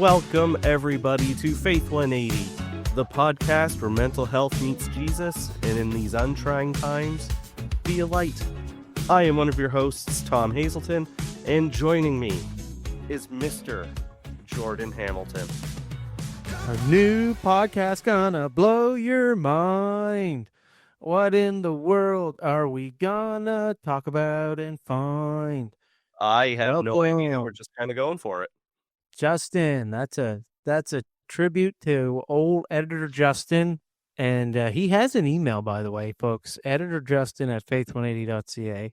Welcome, everybody, to Faith 180, the podcast where mental health meets Jesus, and in these untrying times, be a light. I am one of your hosts, Tom Hazelton, and joining me is Mr. Jordan Hamilton. A new podcast gonna blow your mind. What in the world are we gonna talk about and find? I have no idea. We're just kind of going for it. Justin, that's a tribute to old editor Justin, and he has an email, by the way, folks. Editor Justin at faith180.ca.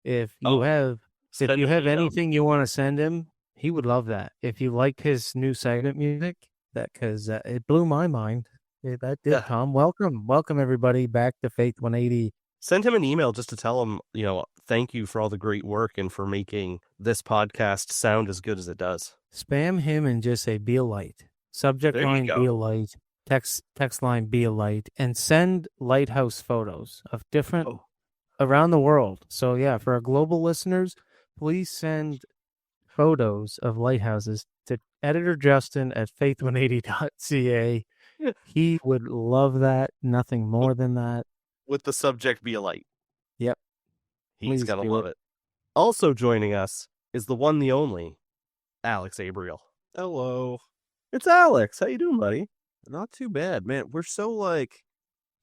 If you have anything you want to send him, he would love that. If you like his new segment music, because it blew my mind. That did, Tom. Welcome everybody back to Faith 180. Send him an email just to tell him, thank you for all the great work and for making this podcast sound as good as it does. Spam him and just say, be a light. Subject line, be a light. Text line, be a light. And send lighthouse photos of different around the world. So, yeah, for our global listeners, please send photos of lighthouses to editor Justin at faith180.ca. He would love that. Nothing more than that. With the subject, be a light. Yep. He's got to love it. Also joining us is the one, the only, Alex Abriel. Hello. It's Alex. How you doing, buddy? Not too bad, man. We're so,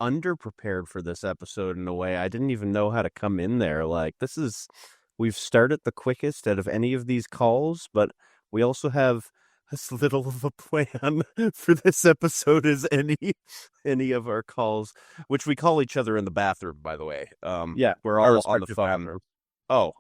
underprepared for this episode in a way. I didn't even know how to come in there. We've started the quickest out of any of these calls, but we also have as little of a plan for this episode as any of our calls, which we call each other in the bathroom, by the way. Yeah, we're all on the phone. Bathroom. Oh,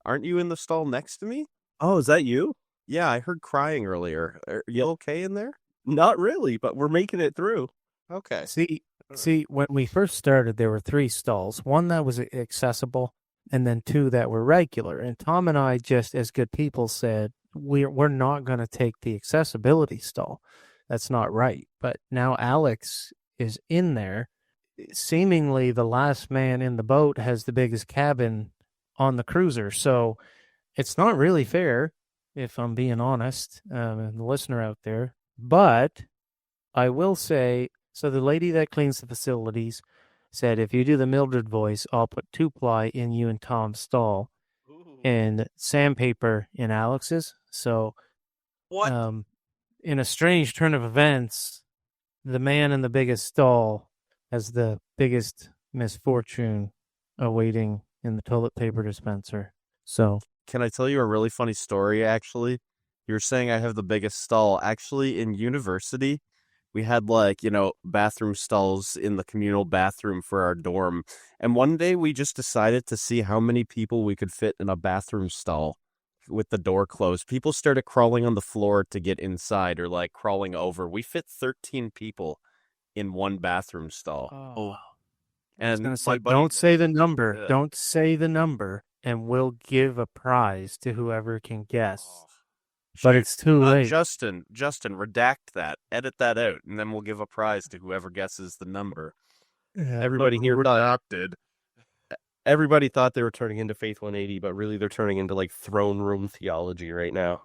Aren't you in the stall next to me? Oh, is that you? Yeah, I heard crying earlier. Are you okay in there? Not really, but we're making it through. Okay. See, when we first started, there were 3 stalls. One that was accessible, and then 2 that were regular. And Tom and I, just as good people, said, we're not going to take the accessibility stall. That's not right. But now Alex is in there. Seemingly the last man in the boat has the biggest cabin on the cruiser. So it's not really fair, if I'm being honest, and the listener out there. But I will say, so the lady that cleans the facilities said, if you do the Mildred voice, I'll put 2-ply in you and Tom's stall and sandpaper in Alex's. So what? In a strange turn of events, the man in the biggest stall has the biggest misfortune awaiting in the toilet paper dispenser. So, can I tell you a really funny story, actually? You're saying I have the biggest stall. Actually, in university, we had, bathroom stalls in the communal bathroom for our dorm. And one day we just decided to see how many people we could fit in a bathroom stall with the door closed. People started crawling on the floor to get inside or, crawling over. We fit 13 people in one bathroom stall. Oh. And don't say the number. Yeah. Don't say the number, and we'll give a prize to whoever can guess. But it's too late. Justin, redact that. Edit that out, and then we'll give a prize to whoever guesses the number. Yeah, everybody here redacted. Everybody thought they were turning into Faith 180, but really they're turning into, throne room theology right now.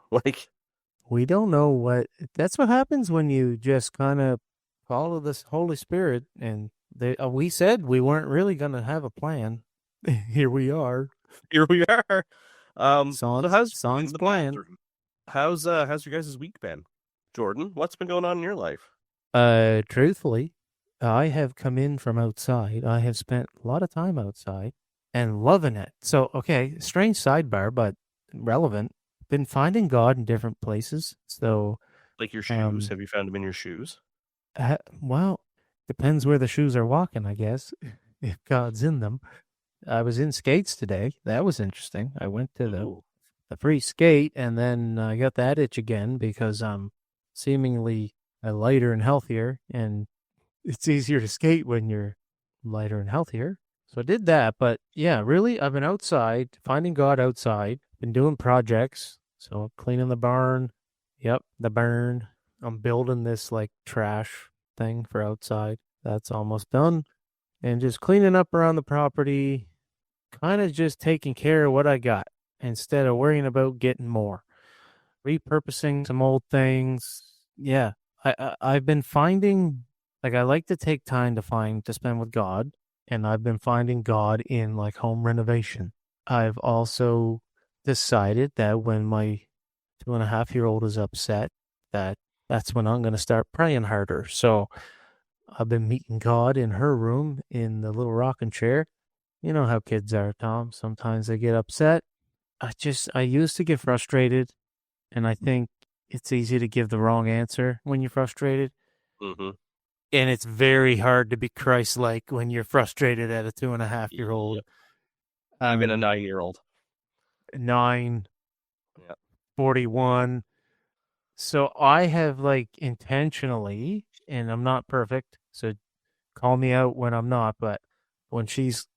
We don't know what... That's what happens when you just kind of follow this Holy Spirit, and we said we weren't really going to have a plan. Here we are. Song's plan. How's your guys' week been? Jordan, what's been going on in your life? Truthfully, I have come in from outside. I have spent a lot of time outside and loving it. So, okay, strange sidebar, but relevant. Been finding God in different places. So, like your shoes. Have you found them in your shoes? Well, depends where the shoes are walking, I guess, if God's in them. I was in skates today. That was interesting. I went to the free skate, and then I got that itch again because I'm seemingly lighter and healthier, and it's easier to skate when you're lighter and healthier. So I did that, but yeah, really, I've been outside, finding God outside, been doing projects, so cleaning the barn. Yep, the barn. I'm building this trash thing for outside. That's almost done. And just cleaning up around the property, kind of just taking care of what I got instead of worrying about getting more. repurposing some old things. Yeah, I've been finding, like, I like to take time to spend with God, and I've been finding God in like home renovation. I've also decided that when my 2.5-year-old is upset, that's when I'm going to start praying harder. So I've been meeting God in her room in the little rocking chair. You know how kids are, Tom. Sometimes they get upset. I used to get frustrated, and I think it's easy to give the wrong answer when you're frustrated. Mm-hmm. And it's very hard to be Christ-like when you're frustrated at a 2.5-year-old. Yep. Even a 9-year-old. 9, Yep. 41. So I have like intentionally, and I'm not perfect, so call me out when I'm not, but when she's,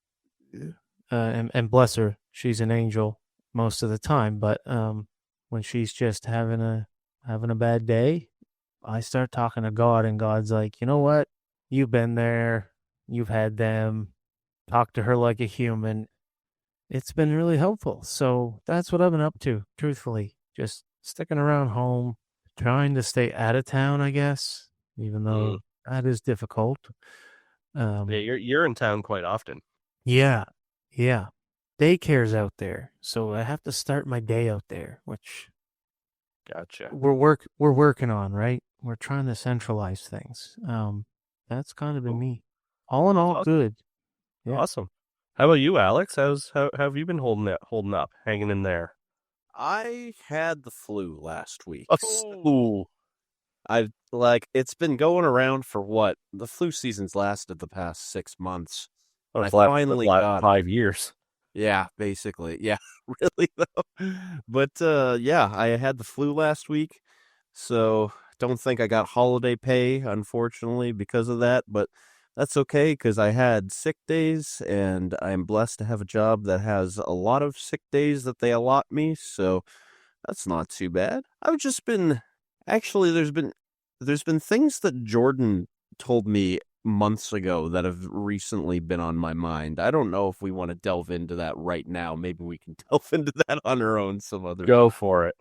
and bless her, she's an angel most of the time, but when she's just having a bad day, I start talking to God, and God's like, you know what? You've been there, you've had them. Talk to her like a human. It's been really helpful. So that's what I've been up to, truthfully. Just sticking around home, trying to stay out of town, I guess, even though that is difficult. Yeah, you're in town quite often. Yeah. Daycare's out there, so I have to start my day out there, which Gotcha. we're working on, right? We're trying to centralize things. That's kind of been me. All in all, good. Yeah. Awesome. How about you, Alex? How have you been holding up, hanging in there? I had the flu last week. Oh, It's been going around for what? The flu season's lasted the past 6 months. I I finally got it. 5 years. Yeah, basically. Yeah, really though. But yeah, I had the flu last week, so don't think I got holiday pay, unfortunately, because of that. But that's okay because I had sick days, and I'm blessed to have a job that has a lot of sick days that they allot me. So that's not too bad. I've just been actually there's been things that Jordan told me months ago that have recently been on my mind. I don't know if we want to delve into that right now. Maybe we can delve into that on our own some other Go for it.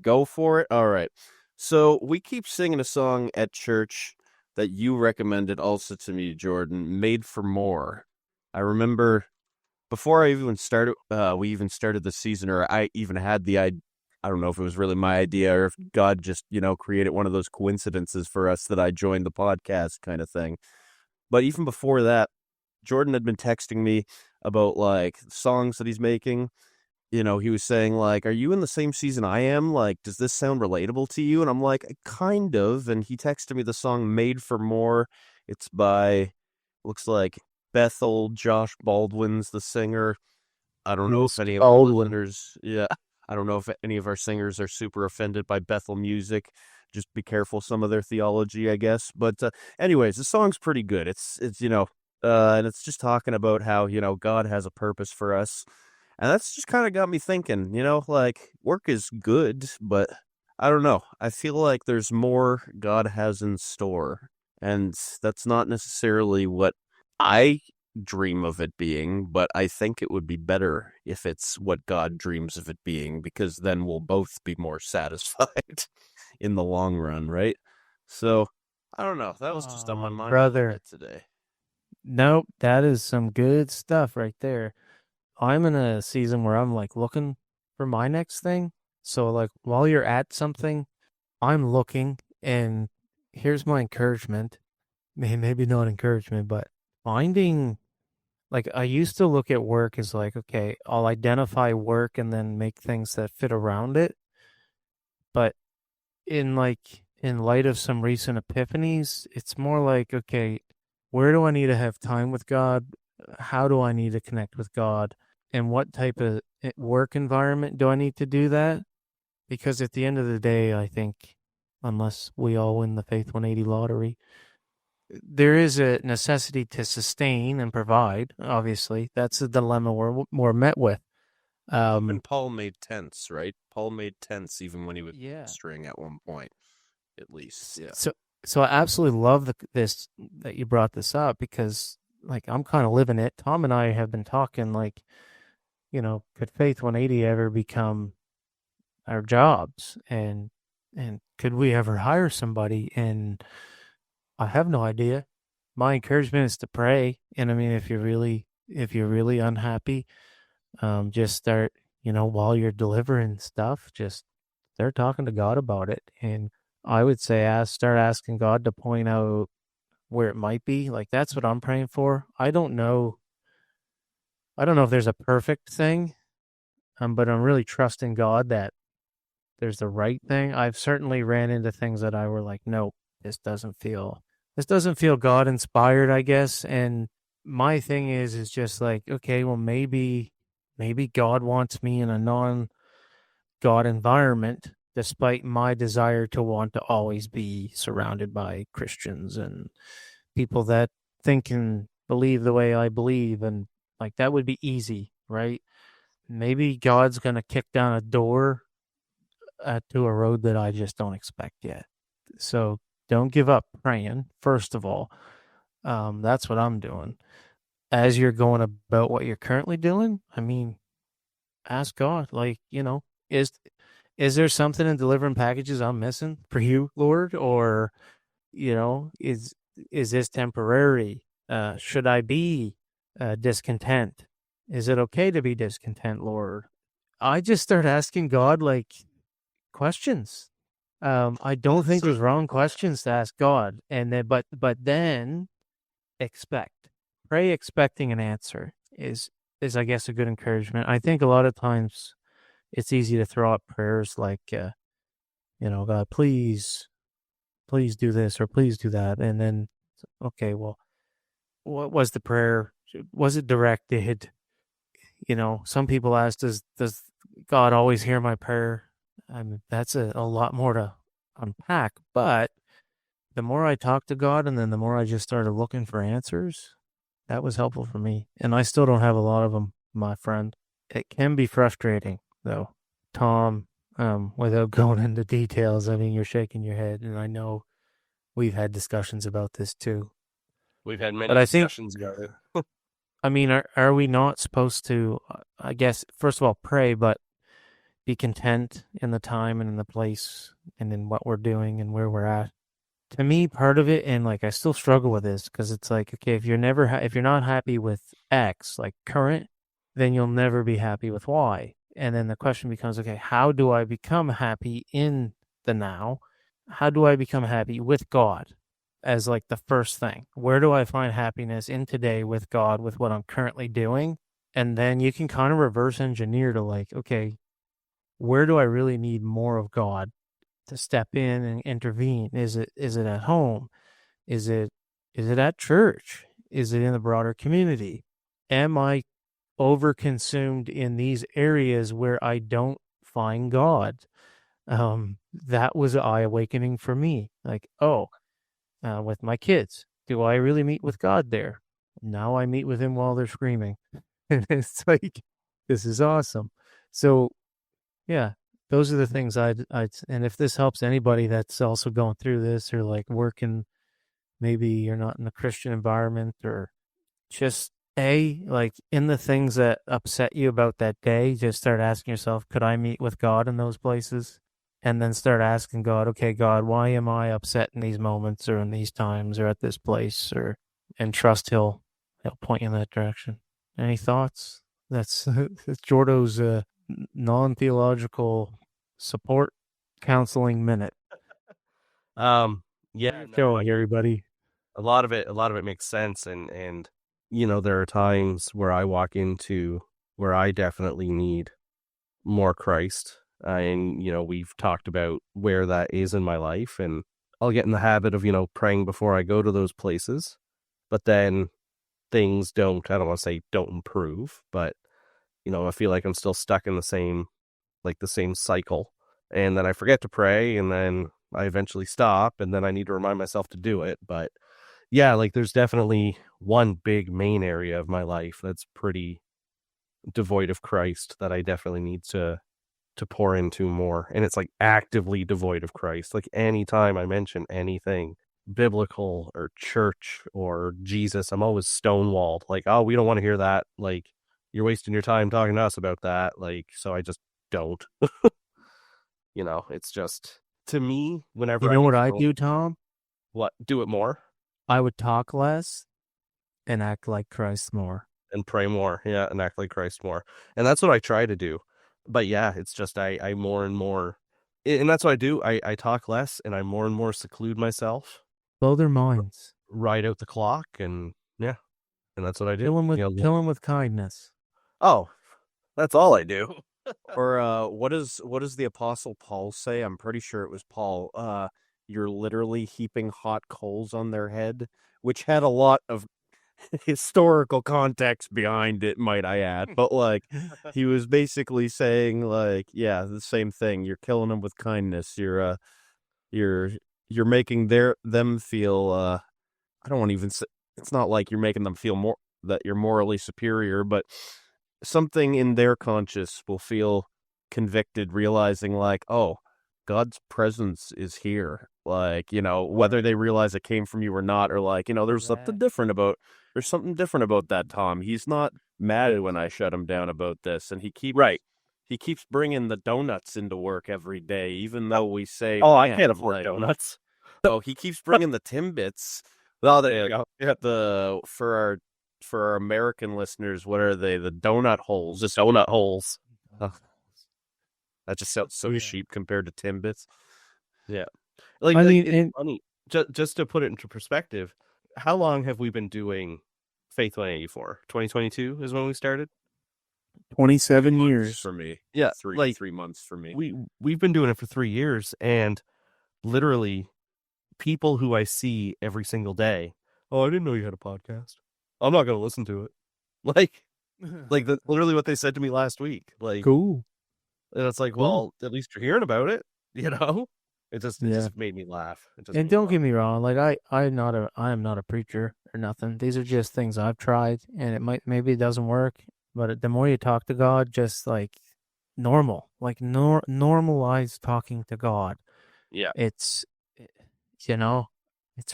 Go for it. All right. So we keep singing a song at church that you recommended also to me, Jordan, Made for More. I remember before we even started the season, or I even had the idea. I don't know if it was really my idea or if God just, created one of those coincidences for us that I joined the podcast kind of thing. But even before that, Jordan had been texting me about like songs that he's making. He was saying like, "Are you in the same season I am? Like, does this sound relatable to you?" And I'm like, "Kind of." And he texted me the song "Made for More." It's by, looks like Bethel. Josh Baldwin's the singer. I don't know if any of our listeners, yeah, I don't know if any of our singers are super offended by Bethel music. Just be careful some of their theology, I guess. But anyways, the song's pretty good. It's and it's just talking about how, God has a purpose for us. And that's just kind of got me thinking, like work is good, but I don't know. I feel like there's more God has in store. And that's not necessarily what I dream of it being, but I think it would be better if it's what God dreams of it being, because then we'll both be more satisfied in the long run, right? So, I don't know. That was just on my mind brother. today. Nope, that is some good stuff right there. I'm in a season where I'm like looking for my next thing. So like while you're at something, I'm looking, and here's my encouragement. Maybe not encouragement, but finding, like, I used to look at work as like, okay, I'll identify work and then make things that fit around it. But in light of some recent epiphanies, it's more like, okay, where do I need to have time with God? How do I need to connect with God? And what type of work environment do I need to do that? Because at the end of the day, I think, unless we all win the Faith 180 lottery, there is a necessity to sustain and provide. Obviously, that's the dilemma we're met with. And Paul made tents, right? Paul made tents even when he was string at one point, at least. Yeah. So I absolutely love this that you brought this up, because like I'm kind of living it. Tom and I have been talking like, could Faith 180 ever become our jobs, and could we ever hire somebody? And I have no idea. My encouragement is to pray. And I mean, if you're really unhappy, just start, while you're delivering stuff, just start talking to God about it. And I would say start asking God to point out where it might be. Like, that's what I'm praying for. I don't know if there's a perfect thing, but I'm really trusting God that there's the right thing. I've certainly ran into things that I were like, nope, this doesn't feel God inspired, I guess. And my thing is just like, okay, well, maybe God wants me in a non-God environment, despite my desire to want to always be surrounded by Christians and people that think and believe the way I believe. And like, that would be easy, right? Maybe God's going to kick down a door to a road that I just don't expect yet. So don't give up praying, first of all. That's what I'm doing. As you're going about what you're currently doing, I mean, ask God, like, is there something in delivering packages I'm missing for you, Lord? Or, is this temporary? Should I be discontent? Is it okay to be discontent, Lord? I just start asking God, like, questions. I don't think there's wrong questions to ask God, and then but then pray expecting an answer is I guess a good encouragement. I think a lot of times it's easy to throw out prayers like, God, please do this or please do that, and then okay, well, what was the prayer? Was it directed? Some people ask, does God always hear my prayer? I mean, that's a lot more to unpack, but the more I talked to God and then the more I just started looking for answers, that was helpful for me. And I still don't have a lot of them, my friend. It can be frustrating, though. Tom, without going into details, I mean, you're shaking your head, and I know we've had discussions about this too. We've had many But I think, discussions about it. I mean, are we not supposed to, I guess, first of all, pray, but be content in the time and in the place and in what we're doing and where we're at? To me, part of it, and like I still struggle with this, because it's like, okay, if you're not happy with X, like current, then you'll never be happy with Y. And then the question becomes, okay, how do I become happy in the now? How do I become happy with God as like the first thing? Where do I find happiness in today with God, with what I'm currently doing? And then you can kind of reverse engineer to like, okay, where do I really need more of God to step in and intervene? Is it at home? Is it at church? Is it in the broader community? Am I overconsumed in these areas where I don't find God? That was eye-awakening for me. Like, with my kids, do I really meet with God there? Now I meet with him while they're screaming. And it's like, this is awesome. So yeah, those are the things and if this helps anybody that's also going through this, or like working, maybe you're not in a Christian environment, or just like in the things that upset you about that day, just start asking yourself, could I meet with God in those places? And then start asking God, okay, God, why am I upset in these moments or in these times or at this place, and trust he'll point you in that direction. Any thoughts? That's Jordo's non-theological support counseling minute. Yeah, Showing everybody. a lot of it makes sense, and there are times where I walk into where I definitely need more Christ, and we've talked about where that is in my life, and I'll get in the habit of praying before I go to those places, but then things I don't want to say don't improve, but I feel like I'm still stuck in the same cycle, and then I forget to pray, and then I eventually stop, and then I need to remind myself to do it. But yeah, like there's definitely one big main area of my life that's pretty devoid of Christ that I definitely need to pour into more, and it's like actively devoid of Christ. Like anytime I mention anything biblical or church or Jesus, I'm always stonewalled. Like, oh, we don't want to hear that. Like, you're wasting your time talking to us about that. Like, so I just don't. It's just, to me, whenever You I know need what to I go, do, Tom? what, do it more I would talk less and act like Christ more. and pray more. Yeah, and act like Christ more. And that's what I try to do. But yeah, it's just I more and more, and that's what I do. I talk less and I more and more seclude myself, Blow their minds. ride out the clock, and yeah, and that's what I do. Kill 'em with kindness. Oh, that's all I do. Or what does the Apostle Paul say? I'm pretty sure it was Paul. You're literally heaping hot coals on their head, which had a lot of historical context behind it, might I add. But like, he was basically saying, like, yeah, the same thing. You're killing them with kindness. You're making them feel. I don't want to even say. It's not like you're making them feel more that you're morally superior, but something in their conscience will feel convicted, realizing like, oh, God's presence is here. Like, whether they realize it came from you or not, or like, there's something different about that Tom. He's not mad when I shut him down about this, and he keeps bringing the donuts into work every day, even though we say, Oh, I man, can't afford like, donuts. oh, he keeps bringing the Timbits. Oh, there you go. Yeah, for our American listeners, what are they? The donut holes. Just donut holes. That just sounds so cheap compared to Timbits. Yeah. Like, I mean, it's funny. Just to put it into perspective, how long have we been doing Faith 180 for? 2022 is when we started? 27 years. For me. Yeah. Three months for me. We've been doing it for 3 years, and literally people who I see every single day, oh, I didn't know you had a podcast. I'm not going to listen to it. Like literally what they said to me last week. Like, cool. And it's like, well, at least you're hearing about it, It just made me laugh. And don't get me wrong, like I am not a preacher or nothing. These are just things I've tried, and maybe it doesn't work, but the more you talk to God, just like normalize talking to God. Yeah. It's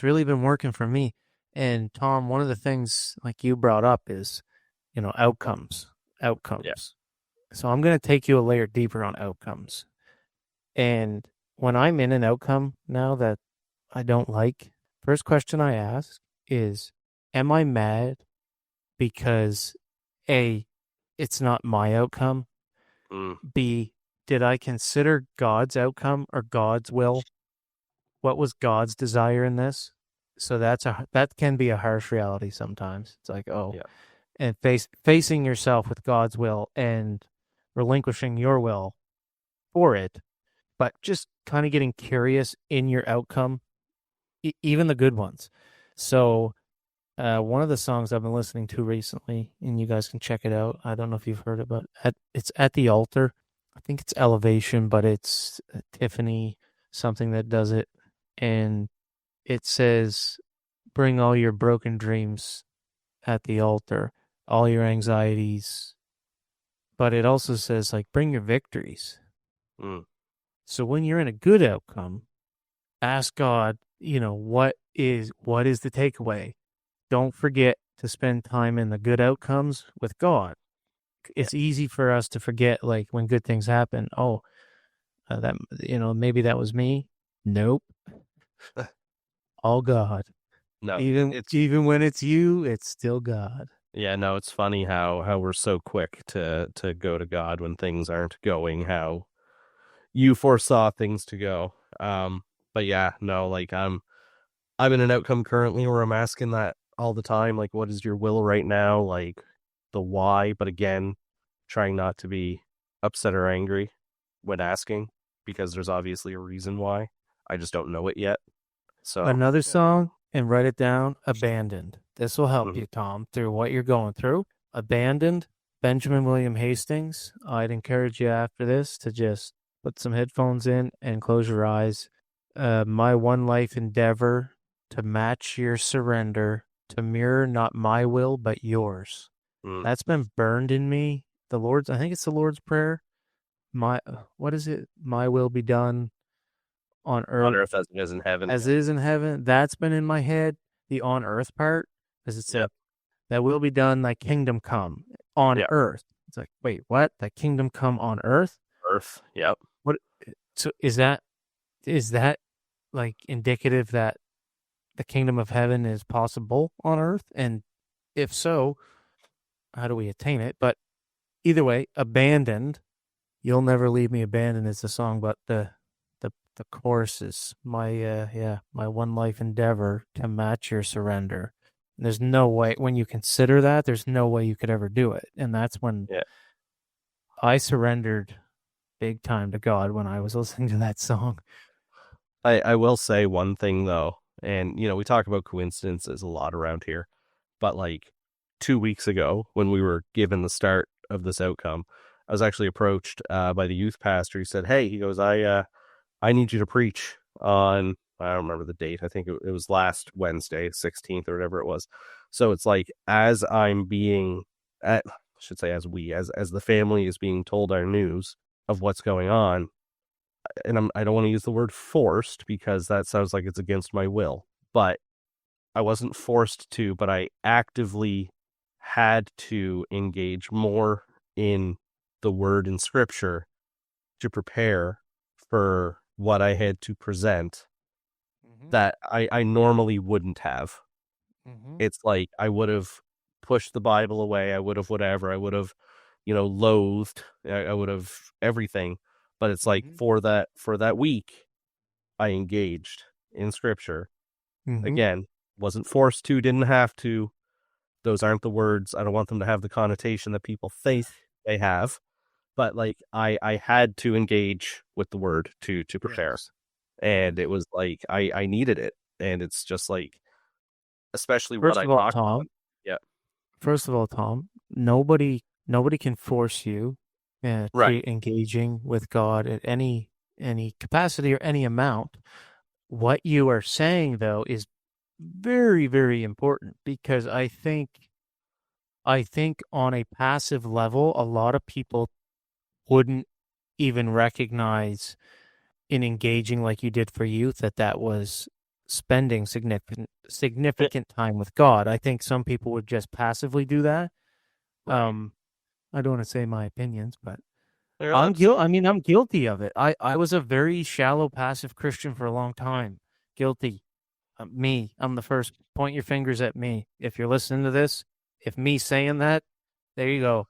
really been working for me. And Tom, one of the things like you brought up is, outcomes. Yeah. So I'm going to take you a layer deeper on outcomes. And when I'm in an outcome now that I don't like, first question I ask is, am I mad because A, it's not my outcome? B, did I consider God's outcome or God's will? What was God's desire in this? So that can be a harsh reality sometimes. It's like, and facing yourself with God's will and relinquishing your will for it, but just kind of getting curious in your outcome, even the good ones. So one of the songs I've been listening to recently, and you guys can check it out. I don't know if you've heard it, but it's At the Altar. I think it's Elevation, but it's Tiffany something that does it. And it says, bring all your broken dreams at the altar, all your anxieties. But it also says, like, bring your victories. So when you're in a good outcome, ask God, what is the takeaway? Don't forget to spend time in the good outcomes with God. It's easy for us to forget, like, when good things happen. Oh, that maybe that was me. Nope. All God. No, even when it's you, it's still God. Yeah, no, it's funny how we're so quick to go to God when things aren't going how you foresaw things to go. But yeah, no, like I'm in an outcome currently where I'm asking that all the time, like, what is your will right now? Like the why, but again, trying not to be upset or angry when asking, because there's obviously a reason why. I just don't know it yet. So another song, and write it down, Abandoned. This will help you, Tom, through what you're going through. Abandoned, Benjamin William Hastings. I'd encourage you after this to just put some headphones in and close your eyes. My one life endeavor, to match your surrender, to mirror not my will but yours. That's been burned in me. I think it's the Lord's Prayer. What is it? My will be done on earth as it is in heaven. As it is in heaven. That's been in my head. The on earth part, as it said, that will be done, thy kingdom come on earth. It's like, wait, what? Thy kingdom come on earth? Earth, yep. What? So is that like indicative that the kingdom of heaven is possible on earth? And if so, how do we attain it? But either way, abandoned. You'll never leave me abandoned is the song, but the chorus is my one life endeavor to match your surrender. And there's no way when you consider that, there's no way you could ever do it. And that's when Yeah. I surrendered big time to God when I was listening to that song. I will say one thing though, and we talk about coincidences a lot around here, but like 2 weeks ago when we were given the start of this outcome, I was actually approached by the youth pastor. He said, "Hey," he goes, I need you to preach on, I don't remember the date. I think it was last Wednesday, 16th or whatever it was. So it's like, as I'm being, I should say as the family is being told our news of what's going on, and I don't want to use the word forced because that sounds like it's against my will, but I wasn't forced to, but I actively had to engage more in the word in scripture to prepare for what I had to present that I normally wouldn't have. It's like I would have pushed the Bible away. I would have whatever. I would have, loathed. I would have everything. But it's like for that week, I engaged in scripture. Again, wasn't forced to, didn't have to. Those aren't the words. I don't want them to have the connotation that people think they have. But like I had to engage with the word to prepare. Yes. And it was like I needed it. And it's just like, especially First what of I all, talked Tom. about. Yeah. First of all, Tom, nobody can force you Right. to engaging with God at any capacity or any amount. What you are saying though is very, very important because I think on a passive level, a lot of people wouldn't even recognize in engaging like you did for youth that was spending significant time with God. I think some people would just passively do that. Right. I don't want to say my opinions, but Yeah, I'm guilty of it. I was a very shallow, passive Christian for a long time. Guilty. Me. I'm the first. Point your fingers at me. If you're listening to this, if me saying that, there you go.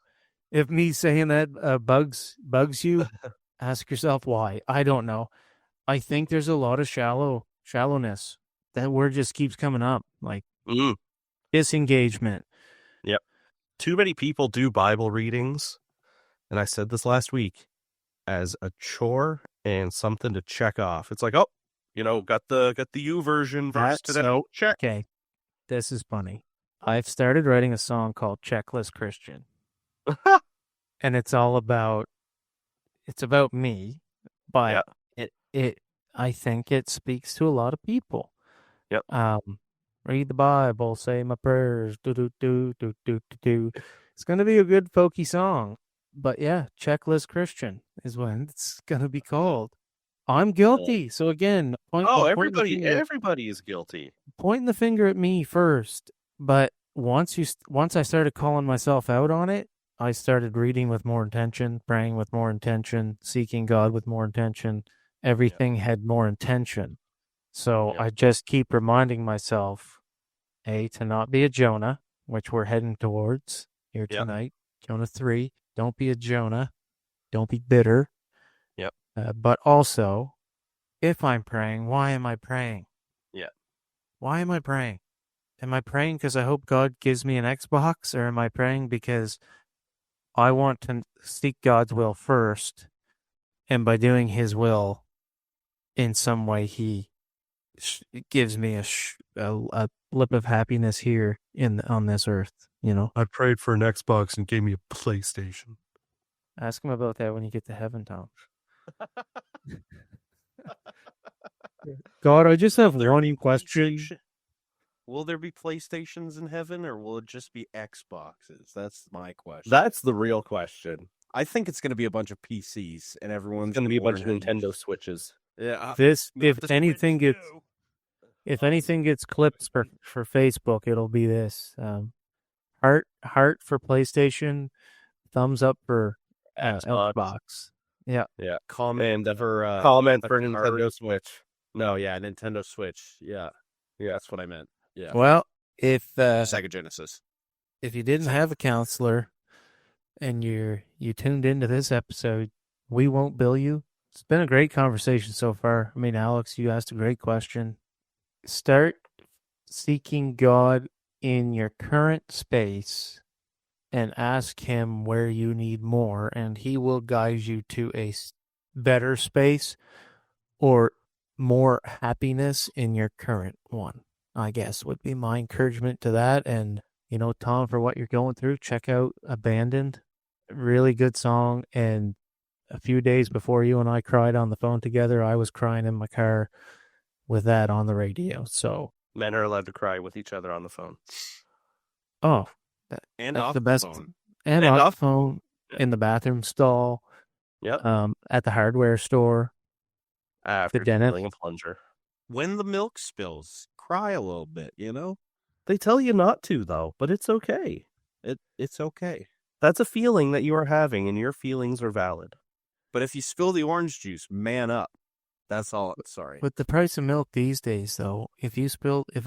If me saying that bugs you, ask yourself why. I don't know. I think there's a lot of shallowness. That word just keeps coming up, like disengagement. Yep. Too many people do Bible readings, and I said this last week, as a chore and something to check off. It's like, oh, got the U version verse today. So check. Okay, this is funny. I've started writing a song called Checklist Christian. And it's about me, but I think it speaks to a lot of people. Yep. Read the Bible, say my prayers, do. It's gonna be a good folky song. But yeah, Checklist Christian is what it's gonna be called. I'm guilty. So again, everybody is guilty. Pointing the finger at me first. But once I started calling myself out on it, I started reading with more intention, praying with more intention, seeking God with more intention. Everything had more intention. So I just keep reminding myself, to not be a Jonah, which we're heading towards here tonight. Jonah 3. Don't be a Jonah. Don't be bitter. Yep. But also, if I'm praying, why am I praying? Yeah. Why am I praying? Am I praying because I hope God gives me an Xbox, or am I praying because I want to seek God's will first, and by doing His will, in some way, He gives me a blip of happiness here on this earth. I prayed for an Xbox and gave me a PlayStation. Ask Him about that when you get to heaven, Tom. God, I just have one question. Will there be PlayStations in heaven, or will it just be Xboxes? That's my question. That's the real question. I think it's going to be a bunch of PCs, and everyone's going to be a bunch of Nintendo Switches. Yeah. If anything gets clipped for Facebook, it'll be this. Heart for PlayStation, thumbs up for Xbox. Yeah. Yeah. Comment for Comment for Atari. Nintendo Switch. No, yeah, Nintendo Switch. Yeah, that's what I meant. Yeah, Well, if Sega Genesis. if you didn't have a counselor and you tuned into this episode, we won't bill you. It's been a great conversation so far. I mean, Alex, you asked a great question. Start seeking God in your current space and ask him where you need more, and he will guide you to a better space or more happiness in your current one, I guess, would be my encouragement to that. And, Tom, for what you're going through, check out Abandoned. Really good song. And a few days before you and I cried on the phone together, I was crying in my car with that on the radio. So Men are allowed to cry with each other on the phone. Oh, And that's off the best. phone. And And off off- the phone, in the bathroom stall, Yep. at the hardware store. After dentist. stealing a plunger. When the milk spills, cry a little bit. They tell you not to, though, but it's okay. It's okay. That's a feeling that you are having, and your feelings are valid. But if you spill the orange juice, man up. That's all. Sorry. With the price of milk these days, though, if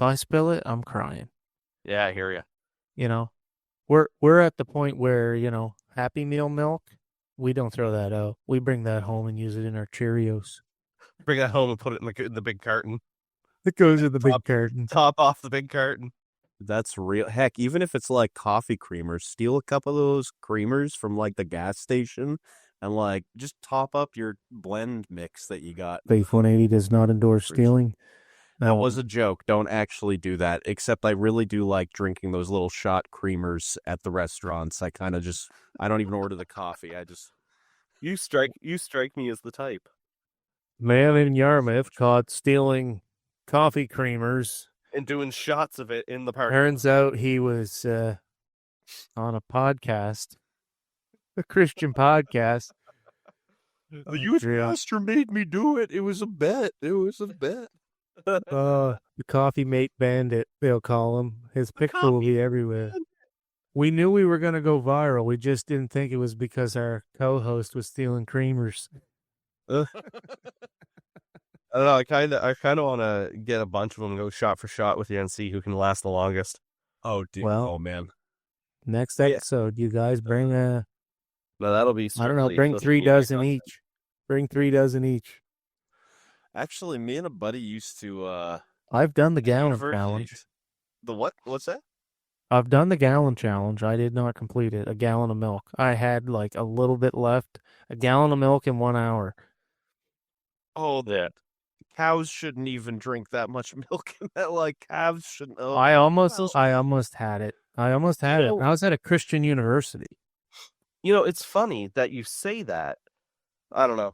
I spill it, I'm crying. Yeah, I hear you. We're at the point where Happy Meal milk, we don't throw that out. We bring that home and use it in our Cheerios. Bring that home and put it in the big carton. It goes in the big Top- carton. Top off the big carton. That's real. Heck, even if it's like coffee creamers, steal a couple of those creamers from like the gas station and like just top up your blend mix that you got. Faith 180 does not endorse stealing. That was a joke. Don't actually do that. Except I really do like drinking those little shot creamers at the restaurants. I don't even order the coffee. You strike me as the type. Man in Yarmouth caught stealing coffee creamers. And doing shots of it in the park. Turns out he was on a podcast, a Christian podcast. The youth pastor made me do it. It was a bet. The coffee mate bandit, they'll call him. His picture will be everywhere. We knew we were going to go viral. We just didn't think it was because our co-host was stealing creamers. I don't know. I kind of want to get a bunch of them and go shot for shot with you and see who can last the longest. Oh, dude. Well, oh man. Next episode, you guys bring No, that'll be. I don't know, bring 3 dozen each. Bring 3 dozen each. Actually, me and a buddy used to. I've done the gallon University. challenge. The what? What's that? I've done the gallon challenge. I did not complete it. A gallon of milk. I had like a little bit left. A gallon of milk in 1 hour. Oh, that. Cows shouldn't even drink that much milk. Like calves shouldn't. Oh, I almost had it. I was at a Christian university. It's funny that you say that. I don't know.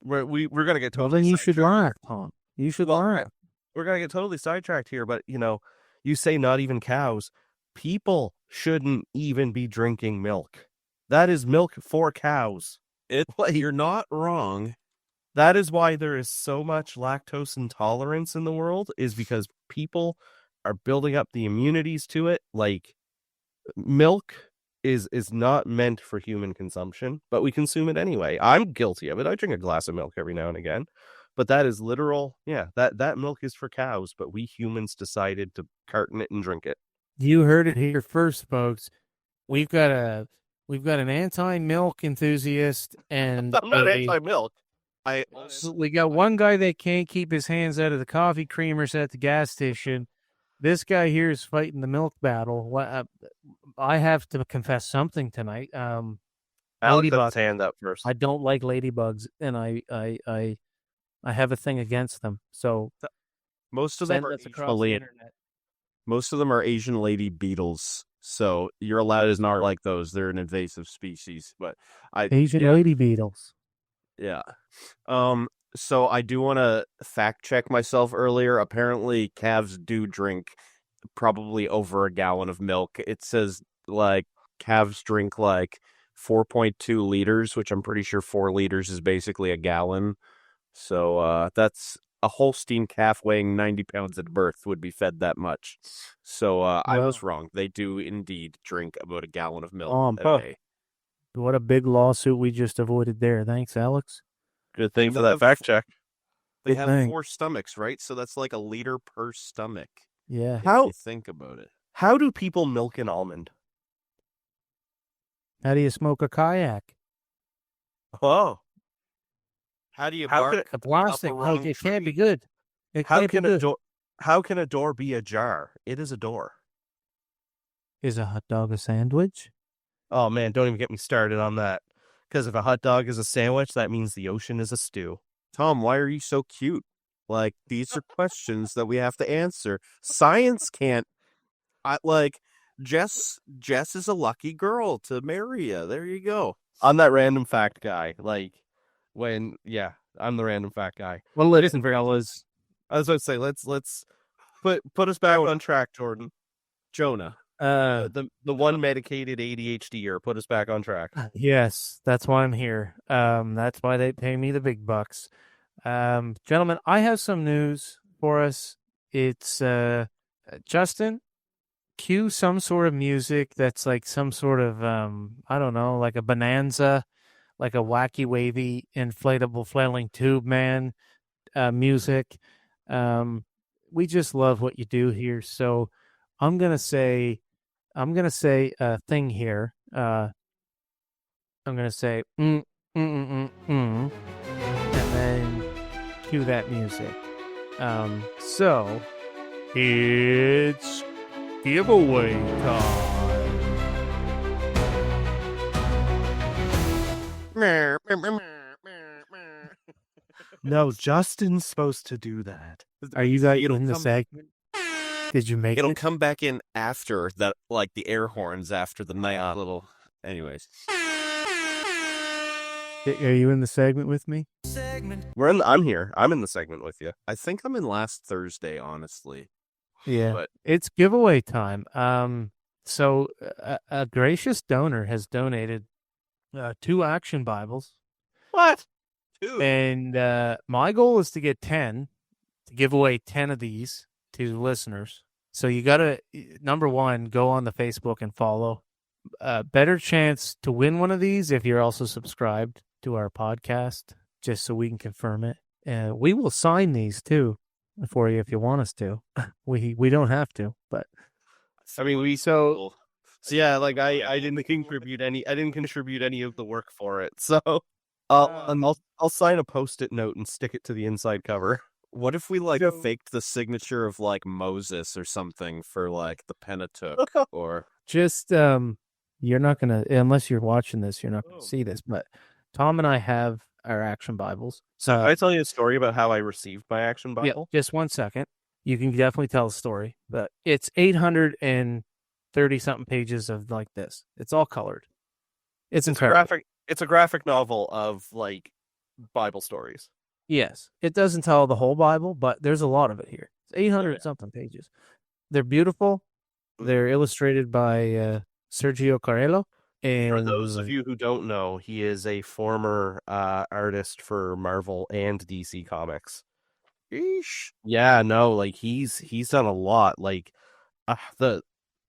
We're gonna get totally. Well, then you should sidetracked. laugh, Tom. You should laugh. We're gonna get totally sidetracked here, but you say not even cows. People shouldn't even be drinking milk. That is milk for cows. You're not wrong. That is why there is so much lactose intolerance in the world, is because people are building up the immunities to it. Like, milk is not meant for human consumption, but we consume it anyway. I'm guilty of it. I drink a glass of milk every now and again, but that is literal. Yeah, that milk is for cows, but we humans decided to carton it and drink it. You heard it here first, folks. We've got an anti-milk enthusiast and I'm not anti-milk. We got one guy that can't keep his hands out of the coffee creamers at the gas station. This guy here is fighting the milk battle. I have to confess something tonight. Alex got his Ladybugs. hand up first. I don't like ladybugs, and I have a thing against them. So Most of them send are us across the internet. Most of them are Asian lady beetles, so you're allowed to not like those. They're an invasive species, but Asian lady beetles. Yeah. So I do want to fact check myself earlier. Apparently, calves do drink probably over a gallon of milk. It says like calves drink like 4.2 liters, which I'm pretty sure 4 liters is basically a gallon. So that's a Holstein calf weighing 90 pounds at birth would be fed that much. So I was wrong. They do indeed drink about a gallon of milk a day. What a big lawsuit we just avoided there. Thanks, Alex. Good thing for that fact check. They Good have thing. 4 stomachs, right? So that's like a liter per stomach. Yeah. If you think about it. How do people milk an almond? How do you smoke a kayak? Oh. How do you How bark? could A plastic. Up a wrong It can't be tree. good. It How can't be can a good. door? How can a door be a jar? It is a door. Is a hot dog a sandwich? Oh man, don't even get me started on that. Because if a hot dog is a sandwich, that means the ocean is a stew. Tom, why are you so cute? Like, these are questions that we have to answer. Science can't. Jess is a lucky girl to marry you. There you go. I'm that random fact guy. I'm the random fact guy. Well, listen, fellas. I was about to say, let's put us back on track, Jordan. Jonah. The one medicated ADHDer, put us back on track. Yes, that's why I'm here. That's why they pay me the big bucks. Gentlemen, I have some news for us. It's Justin, cue some sort of music that's like some sort of I don't know, like a bonanza, like a wacky wavy inflatable flailing tube man music. We just love what you do here. So I'm gonna say a thing here. I'm gonna say and then cue that music. So it's giveaway time. No, Justin's supposed to do that. Are you guys It'll in the come- segment? Did you make It'll it? come back in after that, like the air horns after the night little. Anyways. Are you in the segment with me? I'm here. I'm in the segment with you. I think I'm in last Thursday, honestly. Yeah. But It's giveaway time. So a gracious donor has donated 2 action Bibles. What? Dude, And my goal is to get 10, to give away 10 of these to listeners. So you got to, number one, go on the Facebook and follow. Better chance to win one of these if you're also subscribed to our podcast, just so we can confirm it. We will sign these too for you if you want us to. We don't have to, but I mean, so yeah, like I didn't contribute any of the work for it. So I'll sign a Post-it note and stick it to the inside cover. what if we faked the signature of like Moses or something for like the Pentateuch or just you're not gonna, unless you're watching this, you're not gonna see this. But Tom and I have our action Bibles. So can I tell you a story about how I received my action Bible? Yeah, just 1 second. You can definitely tell a story, but it's 830 something pages of like this. It's all colored. It's incredible. It's a graphic novel of like Bible stories. Yes, it doesn't tell the whole Bible, but there's a lot of it here. It's 800 something pages. They're beautiful. They're illustrated by Sergio Carello. And For those of you who don't know, he is a former artist for Marvel and DC Comics. Eesh. Yeah, no, like he's done a lot. Like the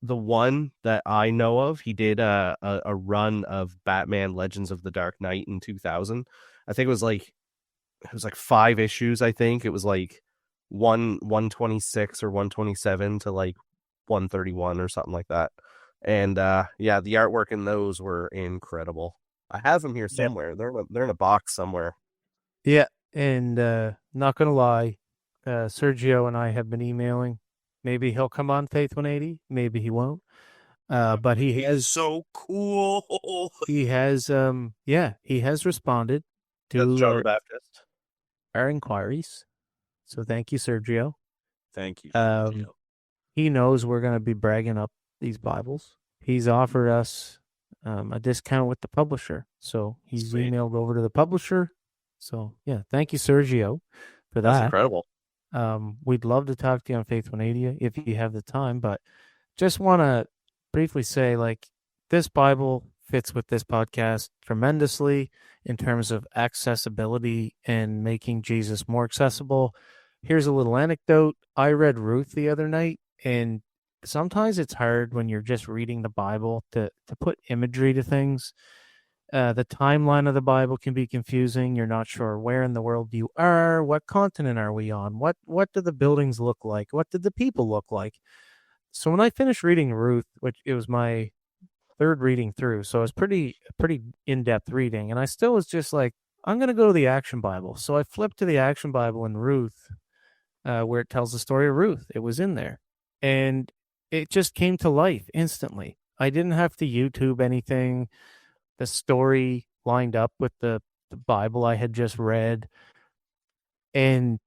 one that I know of, he did a run of Batman Legends of the Dark Knight in 2000. I think it was like 5 issues. I think it was like 126 or 127 to like 131 or something like that. And yeah, the artwork in those were incredible. I have them here somewhere. They're in a box somewhere. yeah, and not gonna lie, Sergio and I have been emailing. Maybe he'll come on Faith 180. Maybe he won't. But he has so cool. he has responded That's to John Baptist. our inquiries. So thank you, Sergio. Thank you. He knows we're going to be bragging up these Bibles. He's offered us a discount with the publisher. So he's Sweet. emailed over to the publisher. So yeah, thank you, Sergio, for That's that. incredible. We'd love to talk to you on Faith 180 if you have the time, but just want to briefly say, like, this Bible fits with this podcast tremendously in terms of accessibility and making Jesus more accessible. Here's a little anecdote. I read Ruth the other night, and sometimes it's hard when you're just reading the Bible to put imagery to things. The timeline of the Bible can be confusing. You're not sure where in the world you are. What continent are we on? What do the buildings look like? What did the people look like? So when I finished reading Ruth, which it was my third reading through, so it was pretty in-depth reading, and I still was just like, I'm going to go to the Action Bible. So I flipped to the Action Bible in Ruth, where it tells the story of Ruth. It was in there, and it just came to life instantly. I didn't have to YouTube anything. The story lined up with the Bible I had just read, and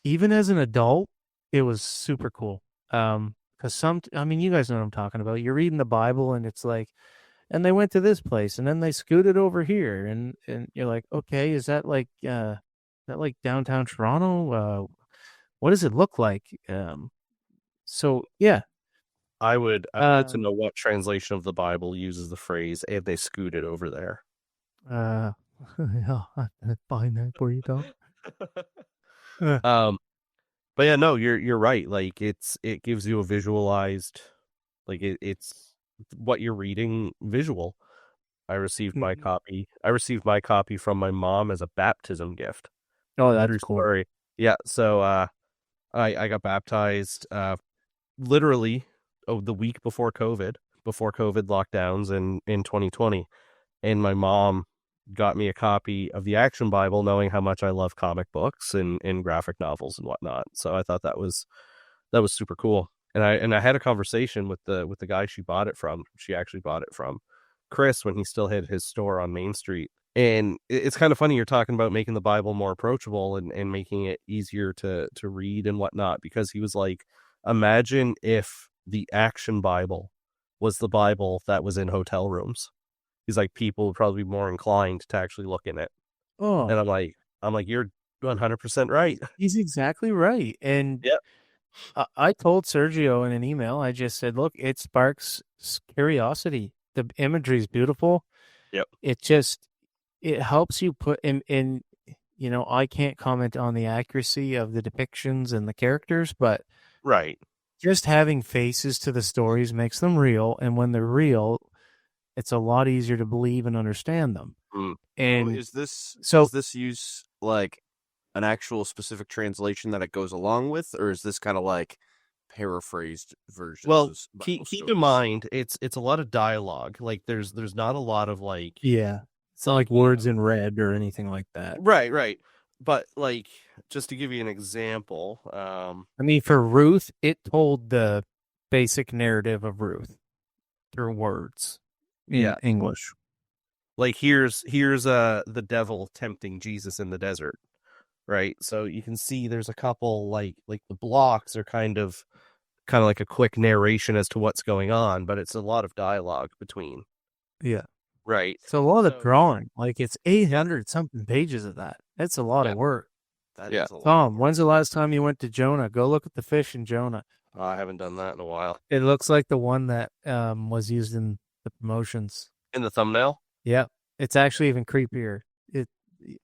even as an adult, it was super cool. Because I mean, you guys know what I'm talking about. You're reading the Bible, and it's like, and they went to this place, and then they scooted over here, and you're like, okay, is that like downtown Toronto? What does it look like? So yeah, I would like to know what translation of the Bible uses the phrase "and they scooted over there." yeah, I'll find that for you, dog. But yeah, no, you're right. Like it gives you a visualized, like it's what you're reading visual. I received my copy. I received my copy from my mom as a baptism gift. Oh, that's True cool. story. Yeah, so I got baptized literally the week before COVID lockdowns in 2020, and my mom got me a copy of the Action Bible, knowing how much I love comic books and graphic novels and whatnot. So I thought that was super cool. And I had a conversation with the guy she bought it from. She actually bought it from Chris when he still had his store on Main Street. And it's kind of funny you're talking about making the Bible more approachable and making it easier to read and whatnot, because he was like, imagine if the Action Bible was the Bible that was in hotel rooms. He's like, people would probably be more inclined to actually look in it. Oh, And I'm like, you're 100% right. he's exactly right. And Yep. I told Sergio in an email, I just said, look, it sparks curiosity. The imagery is beautiful. Yep. It helps you put in, I can't comment on the accuracy of the depictions and the characters, but Right. just having faces to the stories makes them real. And when they're real, it's a lot easier to believe and understand them. And Does this use like an actual specific translation that it goes along with, or is this kind of like paraphrased versions? Well, keep in mind, it's a lot of dialogue. Like there's not a lot of like, yeah, it's not like words in red or anything like that. right. But like, just to give you an example, I mean, for Ruth, it told the basic narrative of Ruth through words in English. Like here's the devil tempting Jesus in the desert, right? So you can see there's a couple like the blocks are kind of like a quick narration as to what's going on, but it's a lot of dialogue between. Yeah. Right. So a lot of drawing, like it's 800 something pages of that. That's a lot of work. That is a lot. Tom, when's the last time you went to Jonah? Go look at the fish in Jonah. I haven't done that in a while. It looks like the one that was used in the promotions. In the thumbnail? Yeah. It's actually even creepier.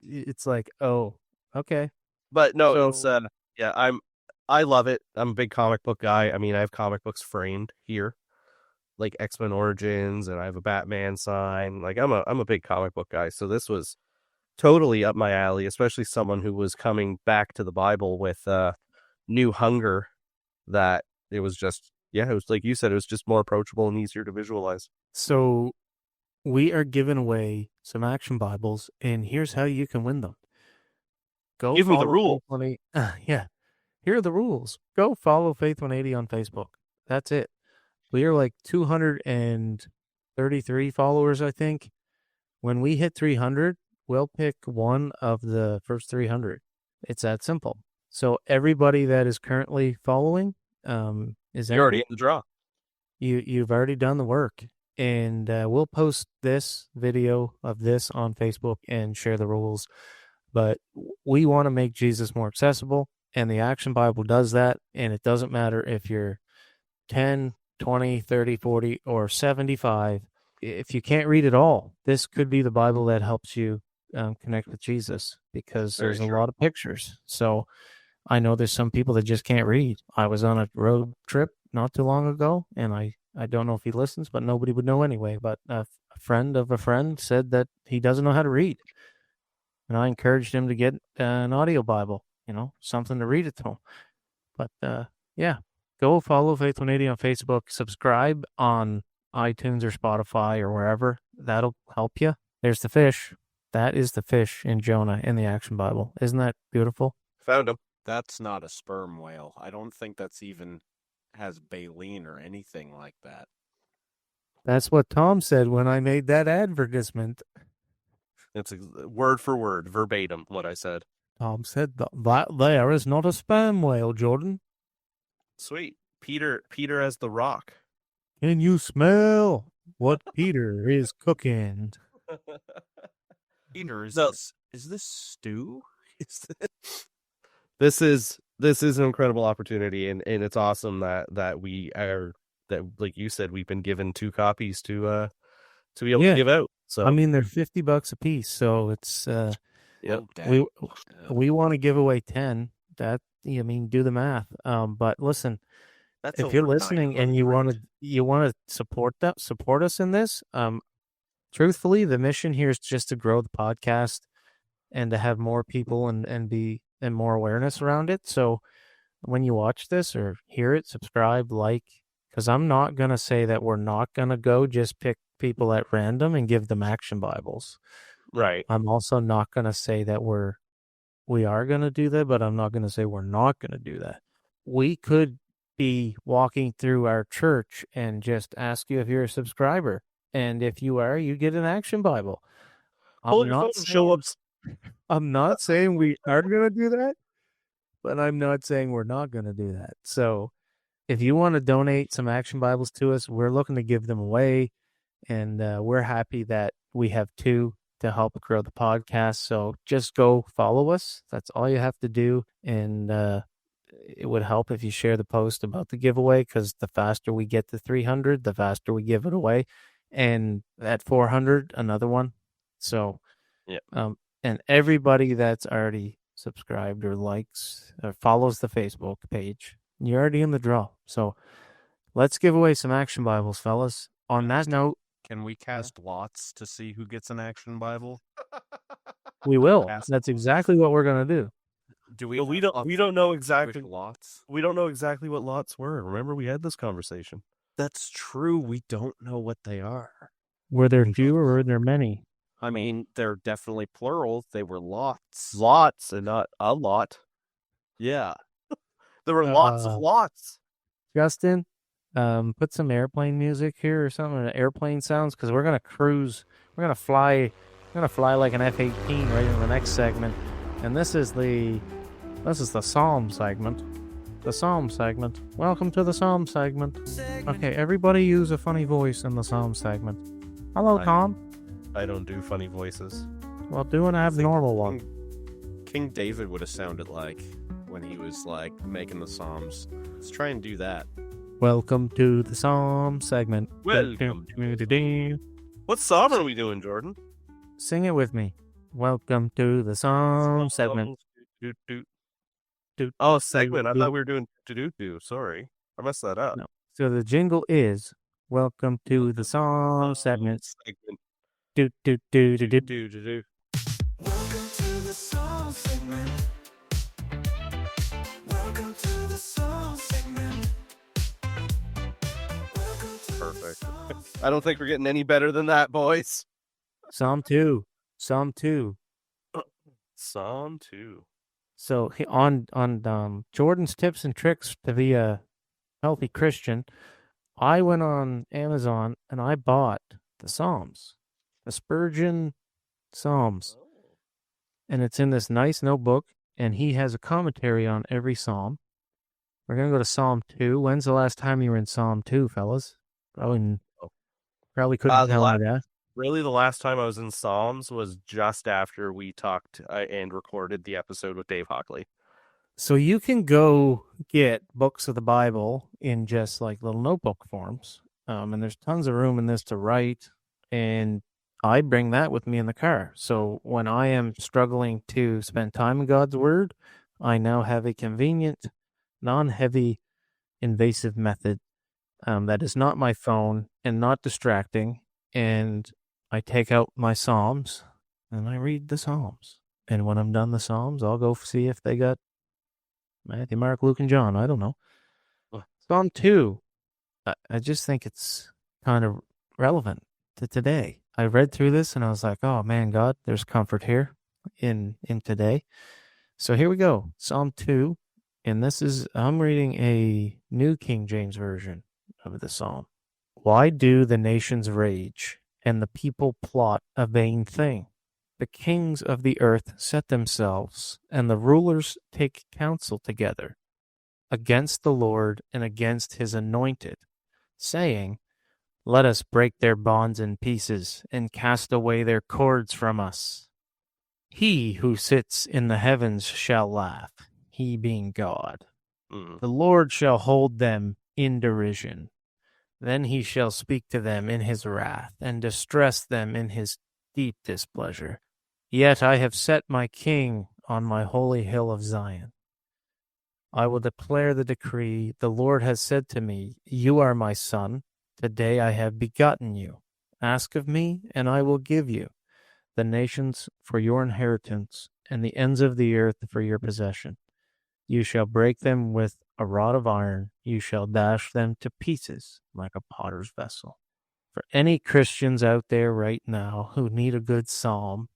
It's like, oh, okay. But no, it's I love it. I'm a big comic book guy. I mean, I have comic books framed here, like X-Men Origins, and I have a Batman sign. Like I'm a big comic book guy. So this was totally up my alley, especially someone who was coming back to the Bible with new hunger. That it was just, it was like you said, it was just more approachable and easier to visualize. So we are giving away some Action Bibles, and here's how you can win them. Go give me the rule. Yeah. Here are the rules. Go follow Faith 180 on Facebook. That's it. We are like 233 followers, I think. When we hit 300, we'll pick one of the first 300. It's that simple. So everybody that is currently following is You're already in the draw. You've already done the work. And we'll post this video of this on Facebook and share the rules. But we want to make Jesus more accessible, and the Action Bible does that. And it doesn't matter if you're 10, 20, 30, 40, or 75. If you can't read at all, this could be the Bible that helps you connect with Jesus, because there's a lot of pictures. So I know there's some people that just can't read. I was on a road trip not too long ago, and I I don't know if he listens, but nobody would know anyway. But a friend of a friend said that he doesn't know how to read. And I encouraged him to get an audio Bible, something to read it to him. But yeah, go follow Faith 180 on Facebook, subscribe on iTunes or Spotify or wherever. That'll help you. There's the fish. That is the fish in Jonah in the Action Bible. Isn't that beautiful? Found him. That's not a sperm whale. I don't think that's even has baleen or anything like that. That's what Tom said when I made that advertisement. It's word for word, verbatim, what I said. Tom said that there is not a sperm whale, Jordan. Sweet. Peter as the rock. Can you smell what Peter is cooking? Peter, is this stew? This is an incredible opportunity, and it's awesome that we are, that, like you said, we've been given 2 copies to be able to give out. So I mean, they're $50 a piece, so it's yep. we want to give away 10. That, do the math. But listen, That's if you're listening and you want to support us in this, truthfully, the mission here is just to grow the podcast and to have more people and more awareness around it. So when you watch this or hear it, subscribe, like, because I'm not going to say that we're not going to go just pick people at random and give them Action Bibles. Right. I'm also not going to say that we are going to do that, but I'm not going to say we're not going to do that. We could be walking through our church and just ask you if you're a subscriber. And if you are, you get an Action Bible. I'm not saying we are going to do that, but I'm not saying we're not going to do that. So if you want to donate some Action Bibles to us, we're looking to give them away. And we're happy that we have 2 to help grow the podcast. So just go follow us. That's all you have to do. And it would help if you share the post about the giveaway, because the faster we get to 300, the faster we give it away. And at 400, another one. So, yeah. And everybody that's already subscribed or likes or follows the Facebook page, you're already in the draw. So let's give away some Action Bibles, fellas. On that note, can we cast lots to see who gets an Action Bible? We will. That's exactly what we're going to do. Do we? We don't know exactly lots. We don't know exactly what lots were. Remember, we had this conversation. That's true. We don't know what they are. Were there few or were there many? I mean, they're definitely plural. They were lots. Lots and not a lot. Yeah. There were lots of lots. Justin, put some airplane music here or something, airplane sounds, because we're going to cruise. We're going to fly. We're going to fly like an F-18 right into the next segment. And this is the Psalm segment. The Psalm segment. Welcome to the Psalm segment. Okay, everybody use a funny voice in the Psalm segment. Hello, Tom. I don't do funny voices. Well, do an abnormal one. King David would have sounded like when he was like making the Psalms. Let's try and do that. Welcome to the Psalm segment. Welcome. What psalm are we doing, Jordan? Sing it with me. Welcome to the Psalm segment. Oh, segment. I thought we were doing do. Sorry. I messed that up. No. So the jingle is welcome to the Psalm segment. Do. Welcome to the Psalm segment. Welcome to the Psalm segment. Perfect. I don't think we're getting any better than that, boys. Psalm 2. Psalm 2. So on Jordan's tips and tricks to be a healthy Christian, I went on Amazon and I bought the Psalms, the Spurgeon Psalms. And it's in this nice notebook, and he has a commentary on every Psalm. We're going to go to Psalm 2. When's the last time you were in Psalm 2, fellas? Probably couldn't tell me that. Really, the last time I was in Psalms was just after we talked and recorded the episode with Dave Hockley. So you can go get books of the Bible in just like little notebook forms. And there's tons of room in this to write. And I bring that with me in the car. So when I am struggling to spend time in God's Word, I now have a convenient, non-heavy, invasive method that is not my phone and not distracting. And I take out my Psalms and I read the Psalms. And when I'm done the Psalms, I'll go see if they got Matthew, Mark, Luke, and John. I don't know. Psalm 2. I just think it's kind of relevant to today. I read through this and I was like, oh man, God, there's comfort here in today. So here we go. Psalm 2. And I'm reading a New King James Version of the Psalm. Why do the nations rage and the people plot a vain thing? The kings of the earth set themselves, and the rulers take counsel together against the Lord and against his anointed, saying, let us break their bonds in pieces and cast away their cords from us. He who sits in the heavens shall laugh, he being God. The Lord shall hold them in derision. Then he shall speak to them in his wrath and distress them in his deep displeasure. Yet I have set my king on my holy hill of Zion. I will declare the decree. The Lord has said to me, you are my son. Today I have begotten you. Ask of me, and I will give you the nations for your inheritance, and the ends of the earth for your possession. You shall break them with a rod of iron. You shall dash them to pieces like a potter's vessel. For any Christians out there right now who need a good psalm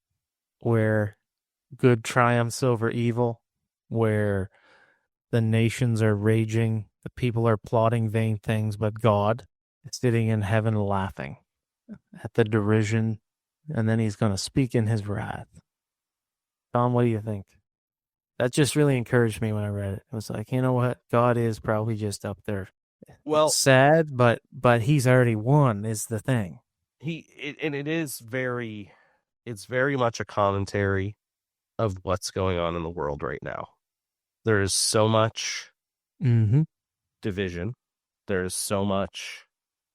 where good triumphs over evil, where the nations are raging, the people are plotting vain things, but God is sitting in heaven laughing at the derision, and then he's going to speak in his wrath. Tom, what do you think? That just really encouraged me when I read it. It was like, you know what? God is probably just up there. Well, It's sad, but he's already won is the thing. It's very much a commentary of what's going on in the world right now. There is so much division. There is so much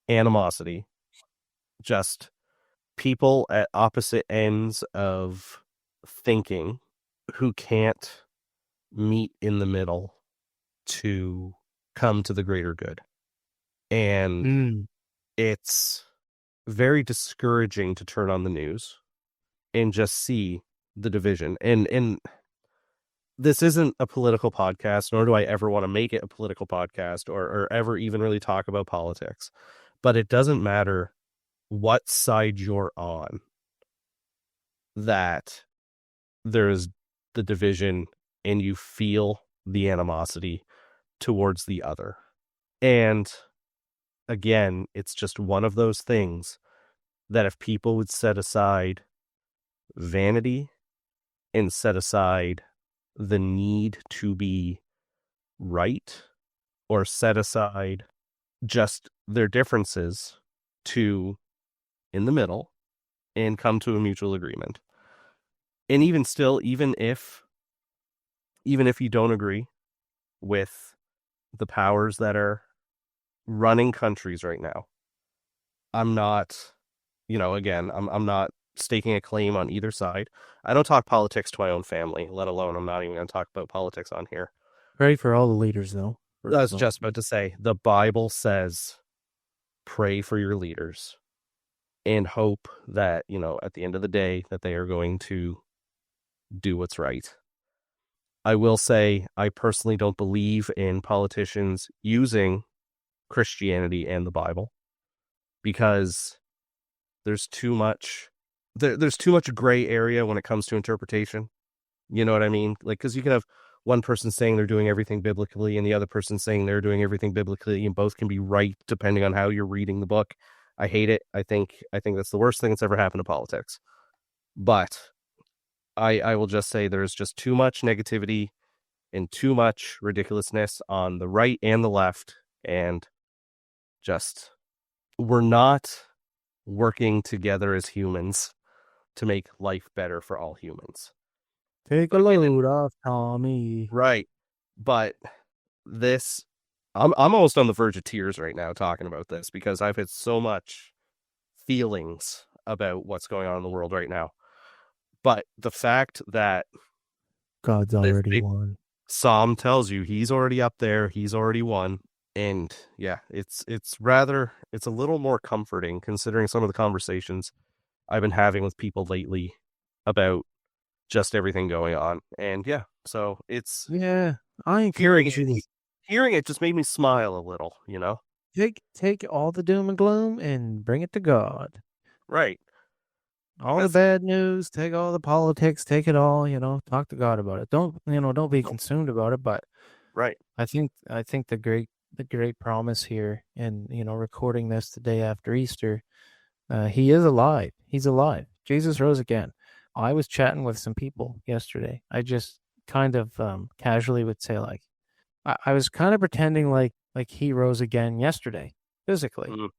animosity. Just people at opposite ends of thinking who can't meet in the middle to come to the greater good. And it's very discouraging to turn on the news and just see the division. And this isn't a political podcast, nor do I ever want to make it a political podcast or ever even really talk about politics. But it doesn't matter what side you're on, that there's the division and you feel the animosity towards the other. And again, it's just one of those things that if people would set aside vanity and set aside the need to be right, or set aside just their differences to in the middle and come to a mutual agreement. And even still, even if you don't agree with the powers that are running countries right now, I'm not, again, I'm not staking a claim on either side. I don't talk politics to my own family, let alone I'm not even going to talk about politics on here. Pray for all the leaders, though. I was just about to say, the Bible says, pray for your leaders and hope that, at the end of the day, that they are going to do what's right. I will say, I personally don't believe in politicians using Christianity and the Bible, because there's too much gray area when it comes to interpretation. You know what I mean? Like, because you can have one person saying they're doing everything biblically and the other person saying they're doing everything biblically, and both can be right depending on how you're reading the book. I hate it. I think that's the worst thing that's ever happened to politics. But I will just say there's just too much negativity and too much ridiculousness on the right and the left, and just we're not working together as humans to make life better for all humans. Take a load off, Tommy. Right. But this, I'm almost on the verge of tears right now talking about this, because I've had so much feelings about what's going on in the world right now. But the fact that God's already won. Psalm tells you he's already up there, he's already won, And yeah, it's a little more comforting considering some of the conversations I've been having with people lately about just everything going on. And yeah, so it's Yeah, I hearing encourage you to hearing it just made me smile a little, you know? take all the doom and gloom and bring it to God. Right. All the That's bad news, take all the politics, take it all, talk to God about it. Don't be consumed about it, but right. I think the great promise here and recording this the day after Easter, he is alive. He's alive. Jesus rose again. I was chatting with some people yesterday. I just kind of casually would say like I was kind of pretending like he rose again yesterday, physically. Mm.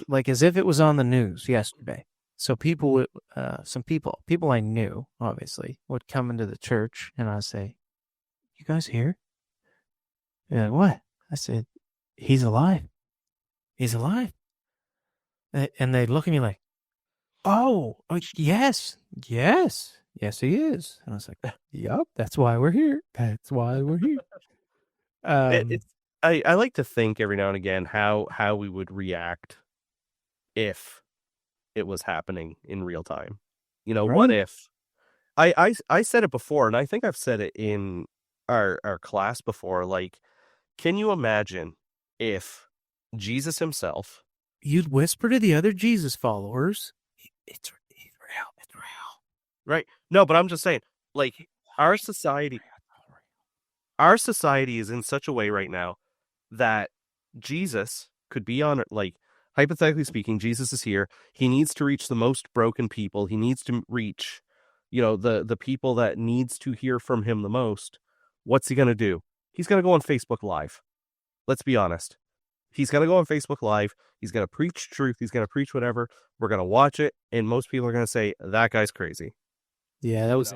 Like as if it was on the news yesterday. So people would some people I knew, obviously, would come into the church and I'd say, "You guys here?" Yeah, what? I said, "He's alive. He's alive." And they look at me like, "Oh, yes. Yes. Yes, he is." And I was like, "Yup, that's why we're here. That's why we're here." It's I like to think every now and again how we would react if it was happening in real time. What Right? if I said it before, and I think I've said it in our class before, like, can you imagine if Jesus himself, You'd whisper to the other Jesus followers, It's real. It's real. right? No, but I'm just saying, like, our society our society is in such a way right now that Jesus could be on it. Like, hypothetically speaking, Jesus is here. He needs to reach the most broken people. He needs to reach, the people that needs to hear from him the most. What's he going to do? He's going to go on Facebook Live. Let's be honest. He's going to go on Facebook Live. He's going to preach truth. He's going to preach whatever. We're going to watch it. And most people are going to say, that guy's crazy. Yeah, that was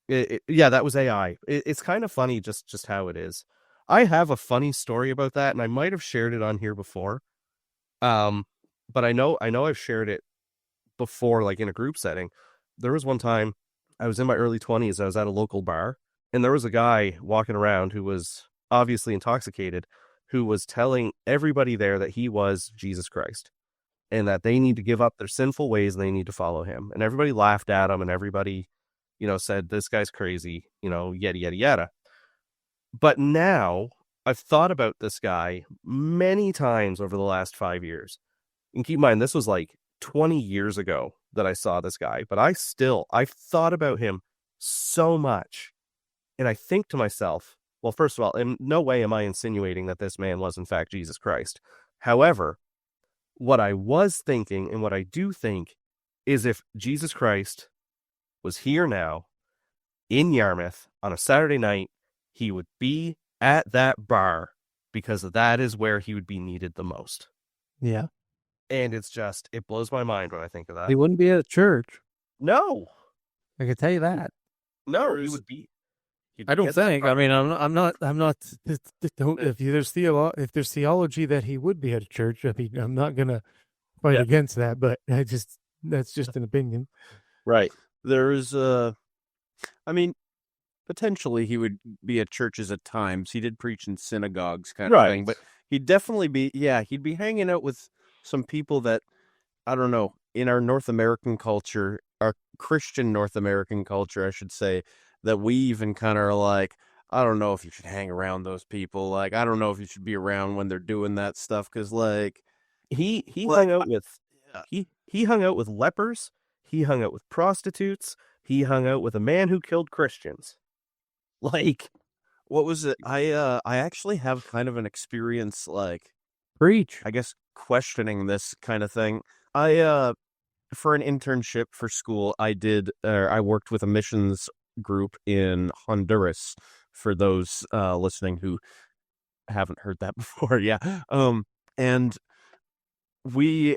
Yeah, that was AI. It's kind of funny just how it is. I have a funny story about that, and I might have shared it on here before. But I know I've shared it before, like in a group setting. There was one time I was in my early 20s. I was at a local bar, and there was a guy walking around who was obviously intoxicated, who was telling everybody there that he was Jesus Christ and that they need to give up their sinful ways and they need to follow him. And everybody laughed at him, and everybody, said, this guy's crazy, yada, yada, yada. But now I've thought about this guy many times over the last 5 years. And keep in mind, this was like 20 years ago that I saw this guy, but I've thought about him so much. And I think to myself, well, first of all, in no way am I insinuating that this man was in fact Jesus Christ. However, what I was thinking and what I do think is if Jesus Christ was here now in Yarmouth on a Saturday night, he would be at that bar because that is where he would be needed the most. Yeah. And it blows my mind when I think of that. He wouldn't be at a church. No, I can tell you that. no, he would be. I don't think. I mean, I'm not. Don't, if there's theology that he would be at a church, I mean, I'm not gonna fight against that. But that's just an opinion. Right. There's I mean, potentially he would be at churches at times. He did preach in synagogues kind of thing, but he'd definitely he'd be hanging out with some people that, I don't know, in our North American culture, our Christian North American culture, I should say, that we even kind of are like, I don't know if you should hang around those people. Like, I don't know if you should be around when they're doing that stuff. Cause like he hung out with, he hung out with lepers. He hung out with prostitutes. He hung out with a man who killed Christians. Like, what was it? I actually have kind of an experience, like, Preach. I guess, questioning this kind of thing. I for an internship for school, I worked with a missions group in Honduras, for those listening who haven't heard that before. Yeah. And I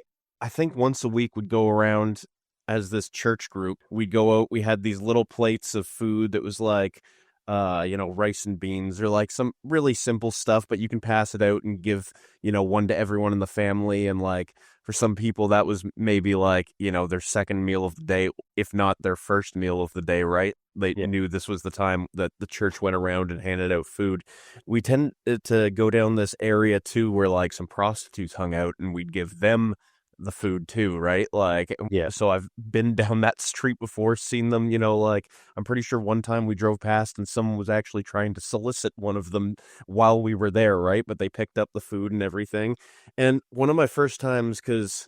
think once a week would go around as this church group. We'd go out, we had these little plates of food that was like rice and beans, or like some really simple stuff, but you can pass it out and give, one to everyone in the family. And like for some people, that was maybe like, their second meal of the day, if not their first meal of the day, right? They knew this was the time that the church went around and handed out food. We tend to go down this area too, where like some prostitutes hung out, and we'd give them the food too, right? Like, so I've been down that street before, seen them, like I'm pretty sure one time we drove past and someone was actually trying to solicit one of them while we were there, right? But they picked up the food and everything. And one of my first times, because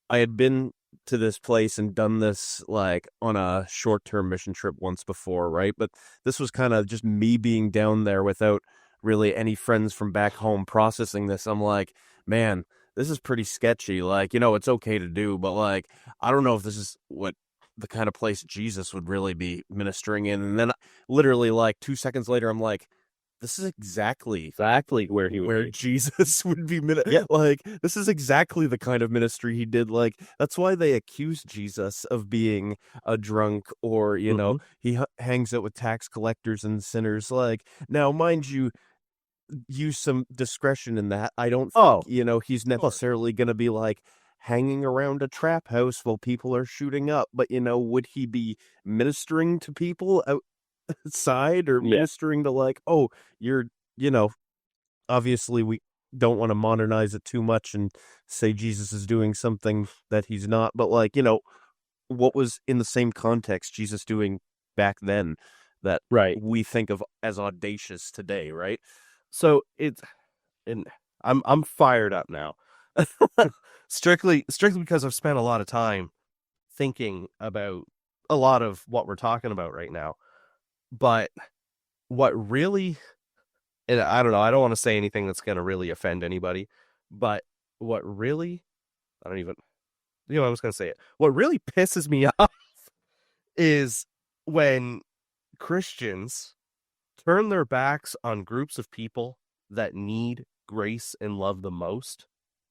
I had been to this place and done this like on a short-term mission trip once before, right? But this was kind of just me being down there without really any friends from back home processing this. I'm like, man, this is pretty sketchy. Like, it's okay to do, but like, I don't know if this is what the kind of place Jesus would really be ministering in. And then literally like 2 seconds later, I'm like, this is exactly where he would where be. Jesus would be. Like, this is exactly the kind of ministry he did. Like, that's why they accused Jesus of being a drunk, or, he hangs out with tax collectors and sinners. Like, now, mind you, use some discretion in that. I don't think, he's necessarily going to be like hanging around a trap house while people are shooting up. But, would he be ministering to people outside, or ministering to like, oh, you're, obviously we don't want to modernize it too much and say Jesus is doing something that he's not. But like, what was in the same context Jesus doing back then that we think of as audacious today, right? So I'm fired up now, strictly because I've spent a lot of time thinking about a lot of what we're talking about right now. But what really, and I don't know, I don't want to say anything that's going to really offend anybody, but what really, I don't even, I was going to say it. What really pisses me off is when Christians turn their backs on groups of people that need grace and love the most,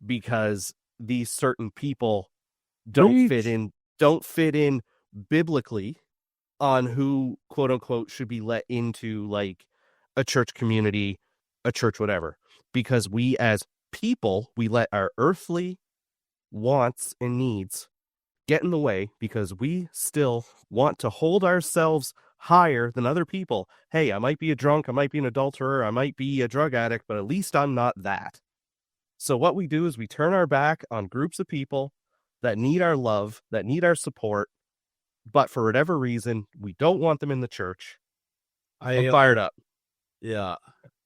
because these certain people don't fit in biblically on who, quote unquote, should be let into like a church community, a church, whatever. Because we as people, we let our earthly wants and needs get in the way, because we still want to hold ourselves higher than other people. Hey, I might be a drunk, I might be an adulterer, I might be a drug addict, but at least I'm not that. So what we do is we turn our back on groups of people that need our love, that need our support, but for whatever reason, we don't want them in the church. I'm fired up. Yeah.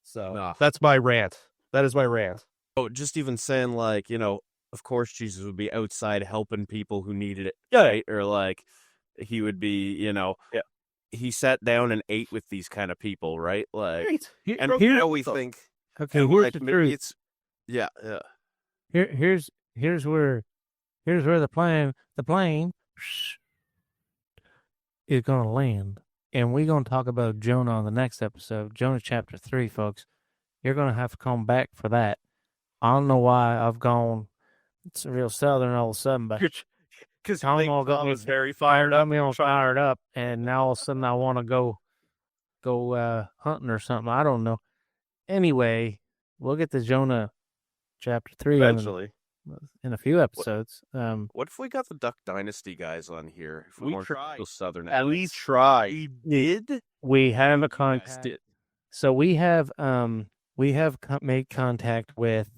So that's my rant. That is my rant. Oh, just even saying like, of course Jesus would be outside helping people who needed it. Yeah. Right? Or like he would be, he sat down and ate with these kind of people, right? Like, Right. and here we think, Okay, here's like, the maybe truth. it's, yeah. Here's where the plane is gonna land, and we're gonna talk about Jonah on the next episode. Jonah chapter 3, folks. You're gonna have to come back for that. I don't know why I've gone. It's real southern all of a sudden, but Because Tom was very fired up. got me all fired up, and now all of a sudden I want to go hunting or something. I don't know. Anyway, we'll get to Jonah chapter 3 Eventually. in a few episodes. What if we got the Duck Dynasty guys on here? If We weren't tried. so southern. And we tried. We did? We have a contact. So we have made contact with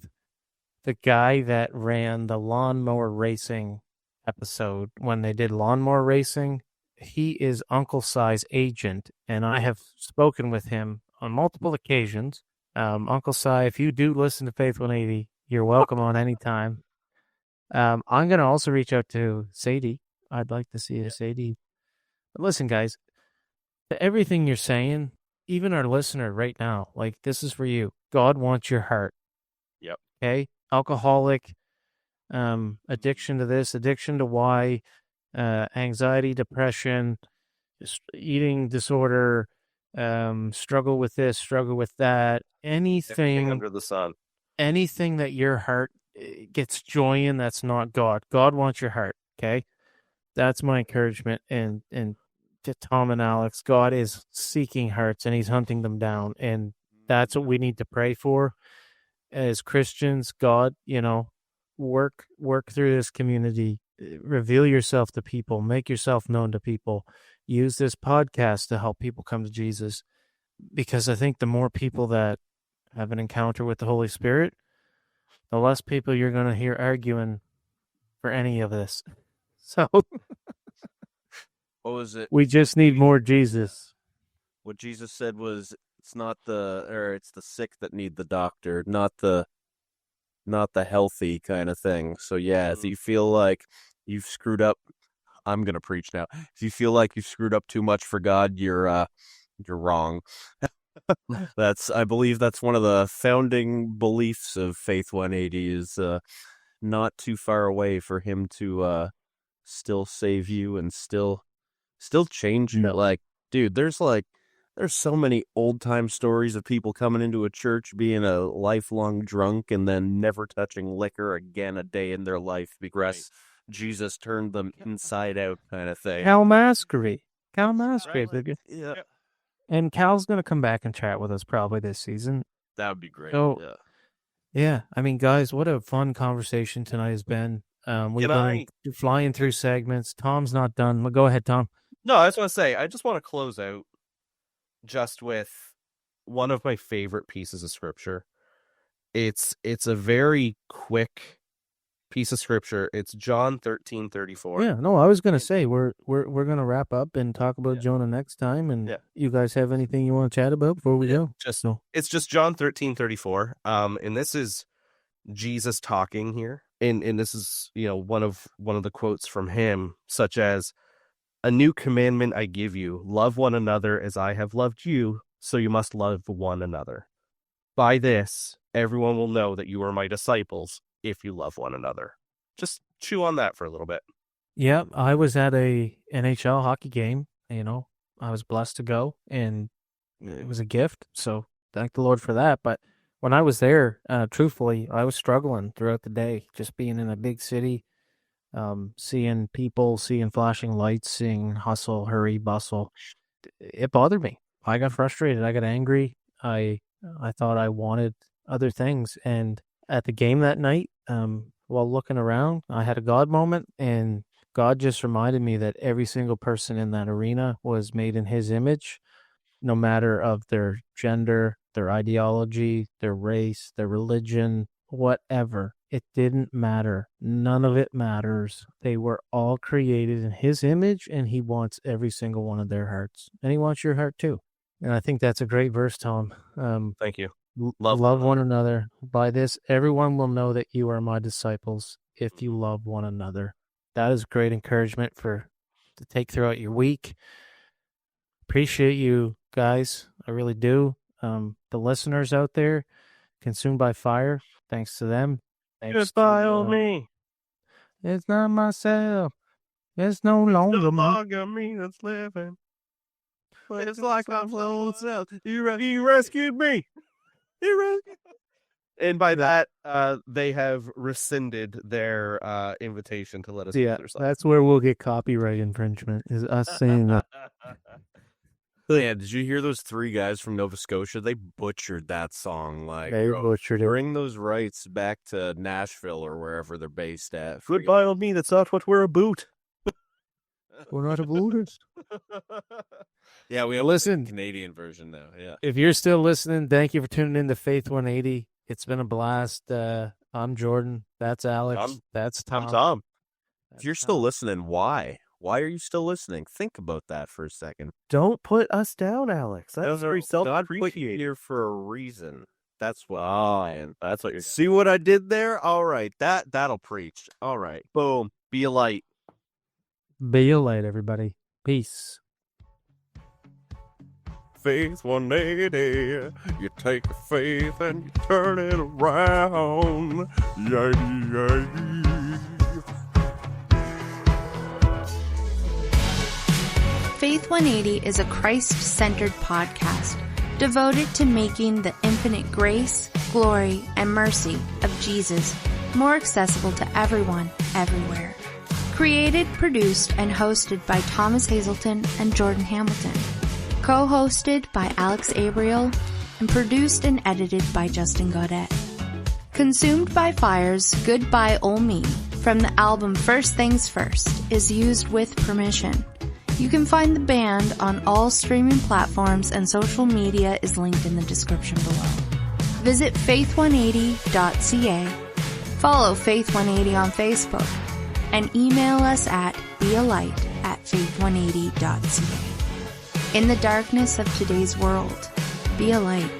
the guy that ran the lawnmower racing episode when they did lawnmower racing. He is Uncle Si's agent, and I have spoken with him on multiple occasions. Uncle Si, if you do listen to Faith 180, you're welcome on any time. I'm going to also reach out to Sadie. I'd like to see a Sadie. But listen, guys, to everything you're saying, even our listener right now, like, this is for you. God wants your heart. Yep. Okay? Alcoholic, addiction to this, addiction to Y, anxiety, depression, eating disorder, struggle with this, struggle with that, anything under the sun. Anything that your heart gets joy in, that's not God. God wants your heart, okay? That's my encouragement. And to Tom and Alex, God is seeking hearts and he's hunting them down. And that's what we need to pray for as Christians. God, work through this community, reveal yourself to people, make yourself known to people, use this podcast to help people come to Jesus. Because I think the more people that have an encounter with the Holy Spirit, the less people you're going to hear arguing for any of this. So What was it? we just need more Jesus. What Jesus said was, it's the sick that need the doctor, not the healthy kind of thing. So yeah, if you feel like you've screwed up, I'm gonna preach now. If you feel like you've screwed up too much for God, you're wrong. I believe that's one of the founding beliefs of Faith 180 is not too far away for him to still save you and still change you. Like, dude, there's so many old time stories of people coming into a church being a lifelong drunk and then never touching liquor again a day in their life because Jesus turned them inside out, kind of thing. Cal Maskery. Right? Yeah. And Cal's going to come back and chat with us probably this season. That would be great. So, yeah. I mean, guys, what a fun conversation tonight has been. We've been flying through segments. Tom's not done. Go ahead, Tom. No, I just want to say, I just want to close out just with one of my favorite pieces of scripture. It's a very quick piece of scripture. It's John 13:34. Yeah, no, I was going to say we're going to wrap up and talk about Jonah next time. And you guys have anything you want to chat about before we go? It's just John 13:34. And this is Jesus talking here, and this is one of the quotes from him, such as, "A new commandment I give you, love one another as I have loved you, so you must love one another. By this, everyone will know that you are my disciples if you love one another." Just chew on that for a little bit. Yeah, I was at a NHL hockey game. I was blessed to go, and it was a gift. So thank the Lord for that. But when I was there, truthfully, I was struggling throughout the day, just being in a big city. Seeing people, seeing flashing lights, seeing hustle, hurry, bustle. It bothered me. I got frustrated. I got angry. I thought I wanted other things. And at the game that night, while looking around, I had a God moment, and God just reminded me that every single person in that arena was made in his image, no matter of their gender, their ideology, their race, their religion, whatever. It didn't matter. None of it matters. They were all created in his image, and he wants every single one of their hearts. And he wants your heart too. And I think that's a great verse, Tom. Thank you. Love one another. By this, everyone will know that you are my disciples if you love one another. That is great encouragement to take throughout your week. Appreciate you guys. I really do. The listeners out there, consumed by fire. Thanks to them. Goodbye, old me. It's not myself. It's no longer me that's living. But it's like my old self. You rescued me. And by that, they have rescinded their invitation to let us use their song. That's where we'll get copyright infringement, is us saying that. Yeah, did you hear those three guys from Nova Scotia? They butchered that song. They butchered it. Bring those rights back to Nashville or wherever they're based at. Goodbye, old me. That's not what we're about. We're not about it. Yeah, we have Listen, the Canadian version now. Yeah. If you're still listening, thank you for tuning in to Faith 180. It's been a blast. I'm Jordan. That's Alex. That's Tom. I'm Tom. If you're still listening, why? Why are you still listening? Think about that for a second. Don't put us down, Alex. That's very God put you here for a reason. That's what. That's what you're. See what I did there? All right, that'll preach. All right, boom. Be a light. Be a light, everybody. Peace. Faith 180. You take your faith and you turn it around. Yeah. Faith 180 is a Christ-centered podcast devoted to making the infinite grace, glory, and mercy of Jesus more accessible to everyone, everywhere. Created, produced, and hosted by Thomas Hazelton and Jordan Hamilton. Co-hosted by Alex Abriel and produced and edited by Justin Gaudett. Consumed by Fire's Goodbye Ol' Me from the album First Things First is used with permission. You can find the band on all streaming platforms and social media is linked in the description below. Visit faith180.ca, follow Faith180 on Facebook, and email us at bealight@faith180.ca. In the darkness of today's world, be a light.